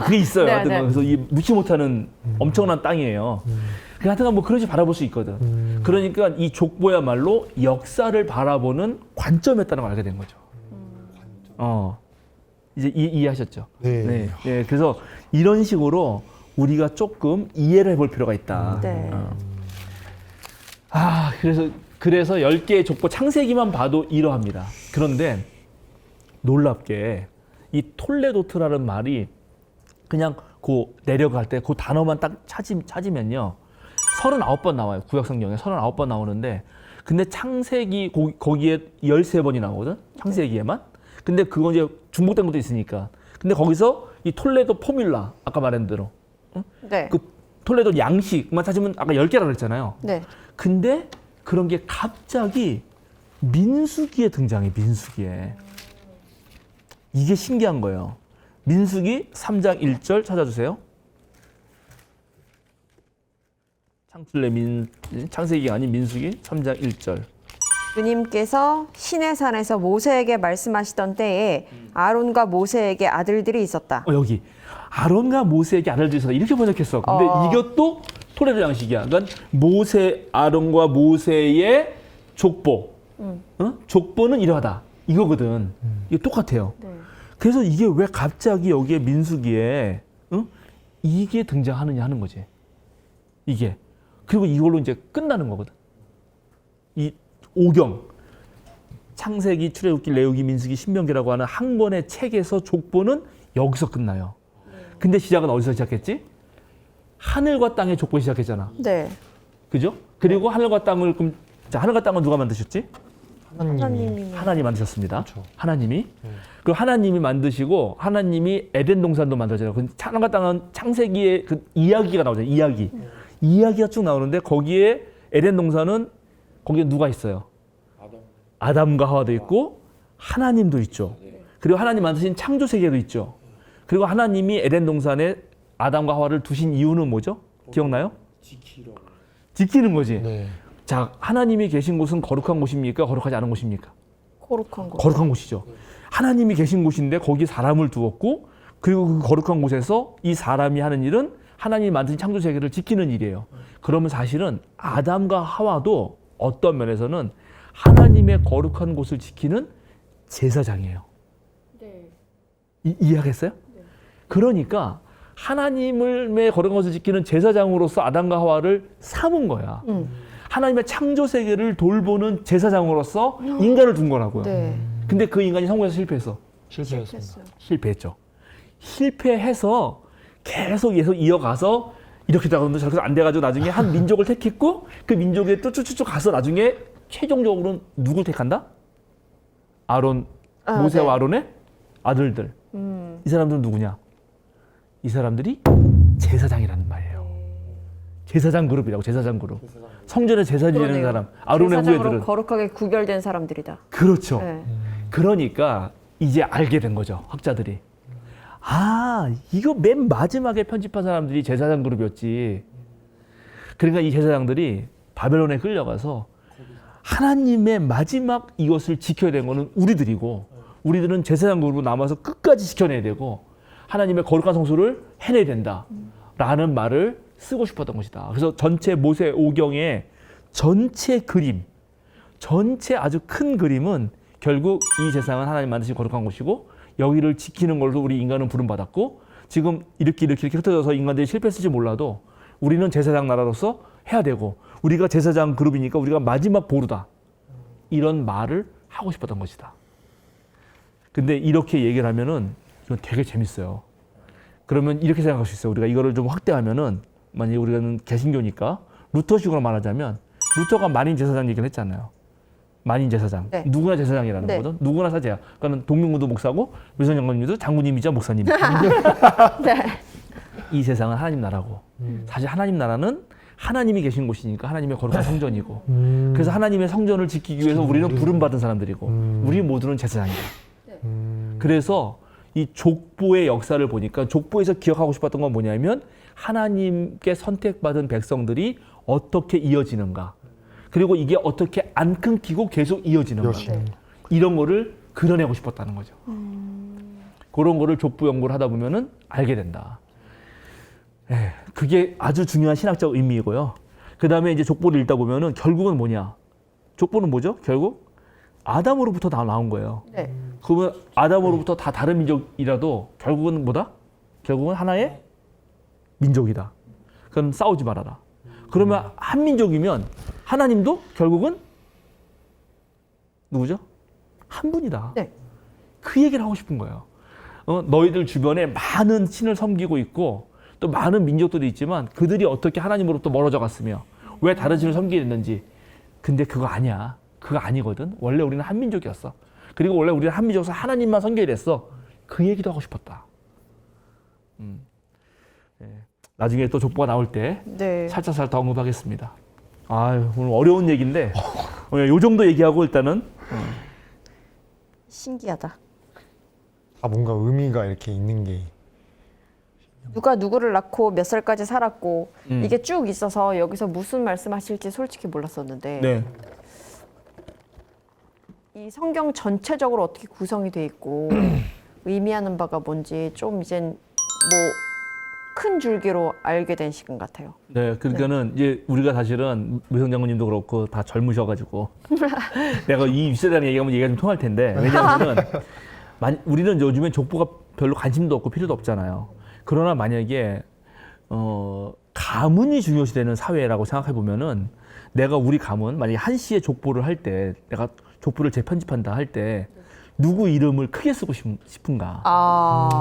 그게 있어요. 네, 하여튼 네. 그래서 이 무시 못하는 엄청난 땅이에요. 하여튼 뭐 그런지 바라볼 수 있거든. 그러니까 이 족보야말로 역사를 바라보는 관점이었다는 걸 알게 된 거죠. 이제 이해하셨죠? 네. 네. 그래서 이런 식으로 우리가 조금 이해를 해볼 필요가 있다. 네. 그래서 10개의 족보 창세기만 봐도 이러합니다. 그런데 놀랍게 이 톨레도트라는 말이 그냥 내려갈 때 그 단어만 딱 찾으면요. 39번 나와요. 구약 성경에 39번 나오는데 근데 창세기 거기에 13번이 나오거든. 창세기에만. 근데 그건 이제 중복된 것도 있으니까. 근데 거기서 이 톨레도 포뮬라 아까 말한 대로 네. 그 톨레도 양식만 찾으면 아까 10개라고 그랬잖아요. 네. 근데 그런 게 갑자기 민수기에 등장해. 민수기에. 이게 신기한 거예요. 민수기 3장 1절 찾아주세요. 창세기가 아닌 민수기 3장 1절. 주님께서 시내산에서 모세에게 말씀하시던 때에 아론과 모세에게 아들들이 있었다. 여기 아론과 모세에게 아들들이 있었다. 이렇게 번역했어. 근데 이것도 토레도 양식이야. 그러니까 아론과 모세의 족보. 족보는 이러하다. 이거거든. 이게 똑같아요. 네. 그래서 이게 왜 갑자기 여기에 민수기에 이게 등장하느냐 하는 거지. 이게. 그리고 이걸로 이제 끝나는 거거든. 이 5경. 창세기, 출애굽기, 레위기, 민수기, 신명기라고 하는 한 권의 책에서 족보는 여기서 끝나요. 근데 시작은 어디서 시작했지? 하늘과 땅의 족보 시작했잖아. 네. 그죠? 그리고 하늘과 땅을 하늘과 땅은 누가 만드셨지? 하나님이. 하나님 만드셨습니다. 그렇죠. 하나님이. 그리고 하나님이 만드시고 하나님이 에덴 동산도 만들잖아요. 그 하늘과 땅은 창세기에 그 이야기가 나오잖아요. 이야기가 쭉 나오는데 거기에 에덴 동산은 거기에 누가 있어요? 아담과 하와도 있고 하나님도 있죠. 그리고 하나님 만드신 창조 세계도 있죠. 그리고 하나님이 에덴 동산에 아담과 하와를 두신 이유는 뭐죠? 기억나요? 지키는 거지. 네. 자, 하나님이 계신 곳은 거룩한 곳입니까? 거룩하지 않은 곳입니까? 거룩한 곳. 거룩한 곳이죠. 하나님이 계신 곳인데 거기 사람을 두었고 그리고 그 거룩한 곳에서 이 사람이 하는 일은 하나님이 만든 창조 세계를 지키는 일이에요. 그러면 사실은 아담과 하와도 어떤 면에서는 하나님의 거룩한 곳을 지키는 제사장이에요. 네. 이해하겠어요? 그러니까 하나님의 거룩한 것을 지키는 제사장으로서 아담과 하와를 삼은 거야. 하나님의 창조 세계를 돌보는 제사장으로서 인간을 둔 거라고요. 네. 근데 그 인간이 성공해서 실패했어. 실패했습니다. 실패했죠. 실패해서 계속 이어가서 이렇게 나가는데 저렇게 안 돼가지고 나중에 한 민족을 택했고 그 민족에 또 쭉쭉쭉 가서 나중에 최종적으로는 누굴 택한다? 모세와 네. 아론의 아들들. 이 사람들은 누구냐? 이 사람들이 제사장이라는 말이에요. 제사장 그룹이라고. 제사장 그룹. 성전에 제사 지내는 그러네요. 사람. 아론의 제사장으로 후예들은. 거룩하게 구별된 사람들이다. 그렇죠. 네. 그러니까 이제 알게 된 거죠. 학자들이. 이거 맨 마지막에 편집한 사람들이 제사장 그룹이었지. 그러니까 이 제사장들이 바벨론에 끌려가서 하나님의 마지막 이것을 지켜야 되는 거는 우리들이고 우리들은 제사장 그룹으로 남아서 끝까지 지켜내야 되고 하나님의 거룩한 성소를 해내야 된다라는 말을 쓰고 싶었던 것이다. 그래서 전체 모세 5경의 전체 그림, 전체 아주 큰 그림은 결국 이 세상은 하나님 만드신 거룩한 곳이고 여기를 지키는 걸로 우리 인간은 부름받았고 지금 이렇게 흩어져서 인간들이 실패했을지 몰라도 우리는 제사장 나라로서 해야 되고 우리가 제사장 그룹이니까 우리가 마지막 보루다. 이런 말을 하고 싶었던 것이다. 근데 이렇게 얘기를 하면은 이건 되게 재밌어요. 그러면 이렇게 생각할 수 있어요. 우리가 이거를 좀 확대하면은 만약에 우리는 개신교니까 루터식으로 말하자면 루터가 만인 제사장 얘기를 했잖아요. 만인 제사장. 네. 누구나 제사장이라는 네. 거거든. 누구나 사제야. 그러니까 동명군도 목사고 위선 장관님도 장군님이자 목사님. 네. 이 세상은 하나님 나라고. 사실 하나님 나라는 하나님이 계신 곳이니까 하나님의 거룩한 성전이고. 그래서 하나님의 성전을 지키기 위해서 우리는 부름받은 사람들이고 우리 모두는 제사장이다. 그래서 이 족보의 역사를 보니까 족보에서 기억하고 싶었던 건 뭐냐면 하나님께 선택받은 백성들이 어떻게 이어지는가. 그리고 이게 어떻게 안 끊기고 계속 이어지는가. 이런 거를 그려내고 싶었다는 거죠. 그런 거를 족보 연구를 하다 보면은 알게 된다. 그게 아주 중요한 신학적 의미이고요. 그 다음에 이제 족보를 읽다 보면은 결국은 뭐냐? 족보는 뭐죠? 결국 아담으로부터 다 나온 거예요. 네. 그러면 아담으로부터 다 다른 민족이라도 결국은 뭐다? 결국은 하나의 민족이다. 그럼 싸우지 말아라. 그러면 한 민족이면 하나님도 결국은 누구죠? 한 분이다. 네. 그 얘기를 하고 싶은 거예요. 너희들 주변에 많은 신을 섬기고 있고 또 많은 민족들이 있지만 그들이 어떻게 하나님으로부터 멀어져 갔으며 왜 다른 신을 섬기게 됐는지. 근데 그거 아니야. 그거 아니거든. 원래 우리는 한 민족이었어. 그리고 원래 우리는 한 민족에서 하나님만 섬겨야 됐어. 그 얘기도 하고 싶었다. 네. 나중에 또 족보가 나올 때 네. 살짝 더 언급하겠습니다. 아유, 오늘 어려운 얘기인데 요 정도 얘기하고 일단은 신기하다. 다 뭔가 의미가 이렇게 있는 게 누가 누구를 낳고 몇 살까지 살았고 음. 이게 쭉 있어서 여기서 무슨 말씀하실지 솔직히 몰랐었는데 네. 이 성경 전체적으로 어떻게 구성이 돼 있고 의미하는 바가 뭔지 좀 이젠 뭐 큰 줄기로 알게 된 시간 같아요. 네, 그러니까는 이제 우리가 사실은 무성 장군님도 그렇고 다 젊으셔가지고 내가 이 윗세대랑 얘기하면 얘기가 좀 통할 텐데 왜냐하면은 우리는 요즘엔 족보가 별로 관심도 없고 필요도 없잖아요. 그러나 만약에 가문이 중요시되는 사회라고 생각해 보면은 내가 우리 가문 만약에 한시의 족보를 할 때 내가 족보를 재편집한다 할 때 누구 이름을 크게 쓰고 싶은가?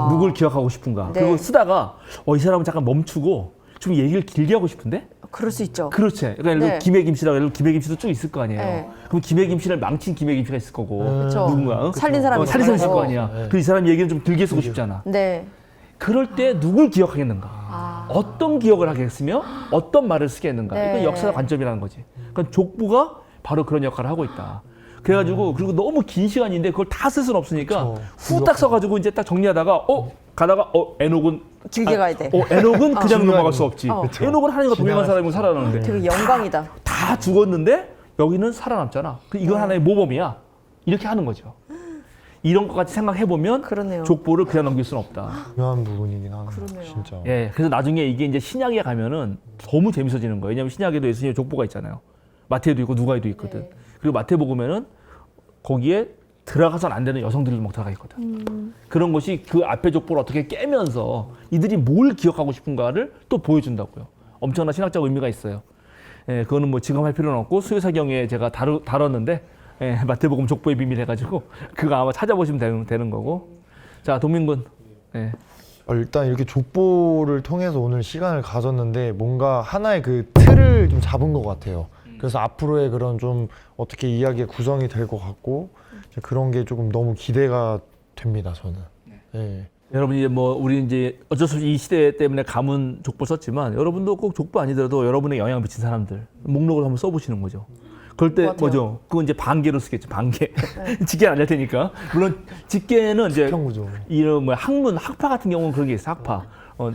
누굴 기억하고 싶은가? 네. 그리고 쓰다가 이 사람은 잠깐 멈추고 좀 얘기를 길게 하고 싶은데? 그럴 수 있죠. 그렇지. 그러니까 예를 들어 네. 김해 김씨라고 해도 김해 김씨도 쭉 있을 거 아니에요. 네. 그럼 김해 김씨를 망친 김해 김씨가 있을 거고 그렇죠. 누군가 살린 사람이 살린 사람 있을 있고. 거 아니야. 그 이 사람 얘기는 좀 길게 쓰고 싶잖아. 네. 그럴 때 누굴 기억하겠는가? 어떤 기억을 하겠으며 어떤 말을 쓰겠는가? 네. 이건 역사의 관점이라는 거지. 그러니까 족보가 바로 그런 역할을 하고 있다. 그래가지고 그리고 너무 긴 시간인데 그걸 다 쓸 수는 없으니까 그쵸. 후딱 써가지고 이제 딱 정리하다가 가다가 에녹은 길게 가야 돼. 에녹은 그냥 넘어갈 수 없지. 그쵸. 에녹은 하나님과 동행한 사람이고 살아나는데 되게 영광이다. 다 죽었는데 여기는 살아남잖아. 이건 하나의 모범이야. 이렇게 하는 거죠. 이런 것까지 생각해 보면 그러네요. 족보를 그냥 넘길 수는 없다. 중요한 부분이긴 하네요. 그러네요. 진짜. 예, 그래서 나중에 이게 이제 신약에 가면은 너무 재밌어지는 거예요. 왜냐하면 신약에도 예수님의 족보가 있잖아요. 마태에도 있고 누가에도 있거든. 그리고 마태복음에는 거기에 들어가서는 안 되는 여성들도 막 들어가 있거든. 그런 것이 그 앞에 족보를 어떻게 깨면서 이들이 뭘 기억하고 싶은가를 또 보여준다고요. 엄청난 신학적 의미가 있어요. 예, 그거는 뭐 지금 할 필요는 없고 수요사경에 제가 다뤘는데 예, 마태복음 족보의 비밀 해가지고 그거 아마 찾아보시면 되는 거고. 자, 동민군. 예. 일단 이렇게 족보를 통해서 오늘 시간을 가졌는데 뭔가 하나의 그 틀을 좀 잡은 것 같아요. 그래서 앞으로의 그런 좀 어떻게 이야기의 구성이 될 것 같고 이제 그런 게 조금 너무 기대가 됩니다. 저는. 네. 여러분 이제 뭐 우리 이제 어쩔 수 없이 이 시대 때문에 가문 족보 썼지만 여러분도 꼭 족보 아니더라도 여러분의 영향을 미친 사람들 목록을 한번 써보시는 거죠. 그럴 때 같아요. 뭐죠? 그건 이제 반개로 쓰겠죠. 반개. 직계는 안 될 테니까. 물론 직계는 이제 수평구조. 이런 뭐 학문 학파 같은 경우는 그런 게 있어. 학파.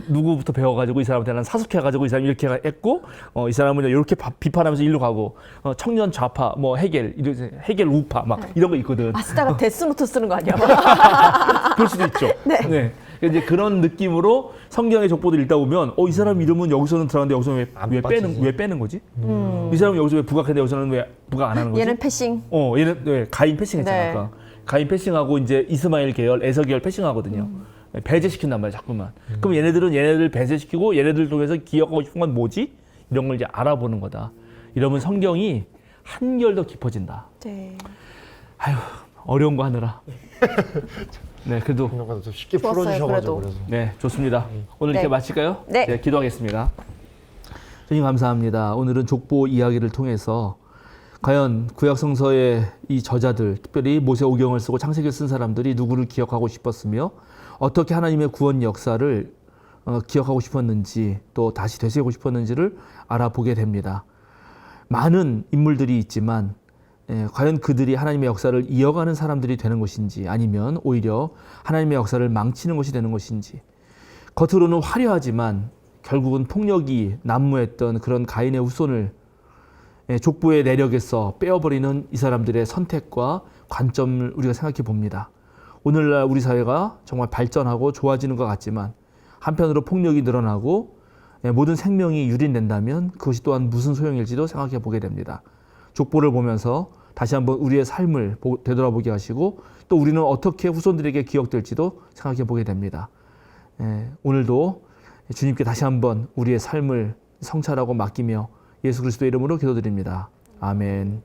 누구부터 배워가지고 이 사람한테 난 사숙해가지고 이 사람 이렇게 했고 이 사람은 이렇게 비판하면서 일로 가고 청년 좌파 뭐 해겔 해겔 우파 막 이런 거 있거든. 쓰다가 데스노트 쓰는 거 아니야? 그럴 수도 있죠. 네. 이제 그런 느낌으로 성경의 족보들 읽다 보면 이 사람 이름은 여기서는 들어갔는데 여기서는 왜 빼는 거지? 이 사람은 여기서 왜 부각했는데 여기서는 왜 부각 안 하는 거지? 얘는 패싱. 얘는 왜 가인 패싱했잖아. 네. 아까. 가인 패싱하고 이제 이스마엘 계열, 에서 계열 패싱하거든요. 배제시킨단 말이야, 자꾸만. 그럼 얘네들 배제시키고 얘네들 통해서 기억하고 싶은 건 뭐지? 이런 걸 이제 알아보는 거다. 이러면 성경이 한결 더 깊어진다. 네. 아휴, 어려운 거 하느라. 네, 그래도 생각보다 좀 쉽게 좋았어요, 풀어주셔가지고 그래도. 그래서. 네, 좋습니다. 오늘 네. 이렇게 마칠까요? 네. 기도하겠습니다. 주님 감사합니다. 오늘은 족보 이야기를 통해서 과연 구약 성서의 이 저자들, 특별히 모세오경을 쓰고 창세기를 쓴 사람들이 누구를 기억하고 싶었으며 어떻게 하나님의 구원 역사를 기억하고 싶었는지 또 다시 되새기고 싶었는지를 알아보게 됩니다. 많은 인물들이 있지만 과연 그들이 하나님의 역사를 이어가는 사람들이 되는 것인지 아니면 오히려 하나님의 역사를 망치는 것이 되는 것인지 겉으로는 화려하지만 결국은 폭력이 난무했던 그런 가인의 후손을 족보의 내력에서 빼어버리는 이 사람들의 선택과 관점을 우리가 생각해 봅니다. 오늘날 우리 사회가 정말 발전하고 좋아지는 것 같지만 한편으로 폭력이 늘어나고 모든 생명이 유린된다면 그것이 또한 무슨 소용일지도 생각해 보게 됩니다. 족보를 보면서 다시 한번 우리의 삶을 되돌아보게 하시고 또 우리는 어떻게 후손들에게 기억될지도 생각해 보게 됩니다. 오늘도 주님께 다시 한번 우리의 삶을 성찰하고 맡기며 예수 그리스도의 이름으로 기도드립니다. 아멘.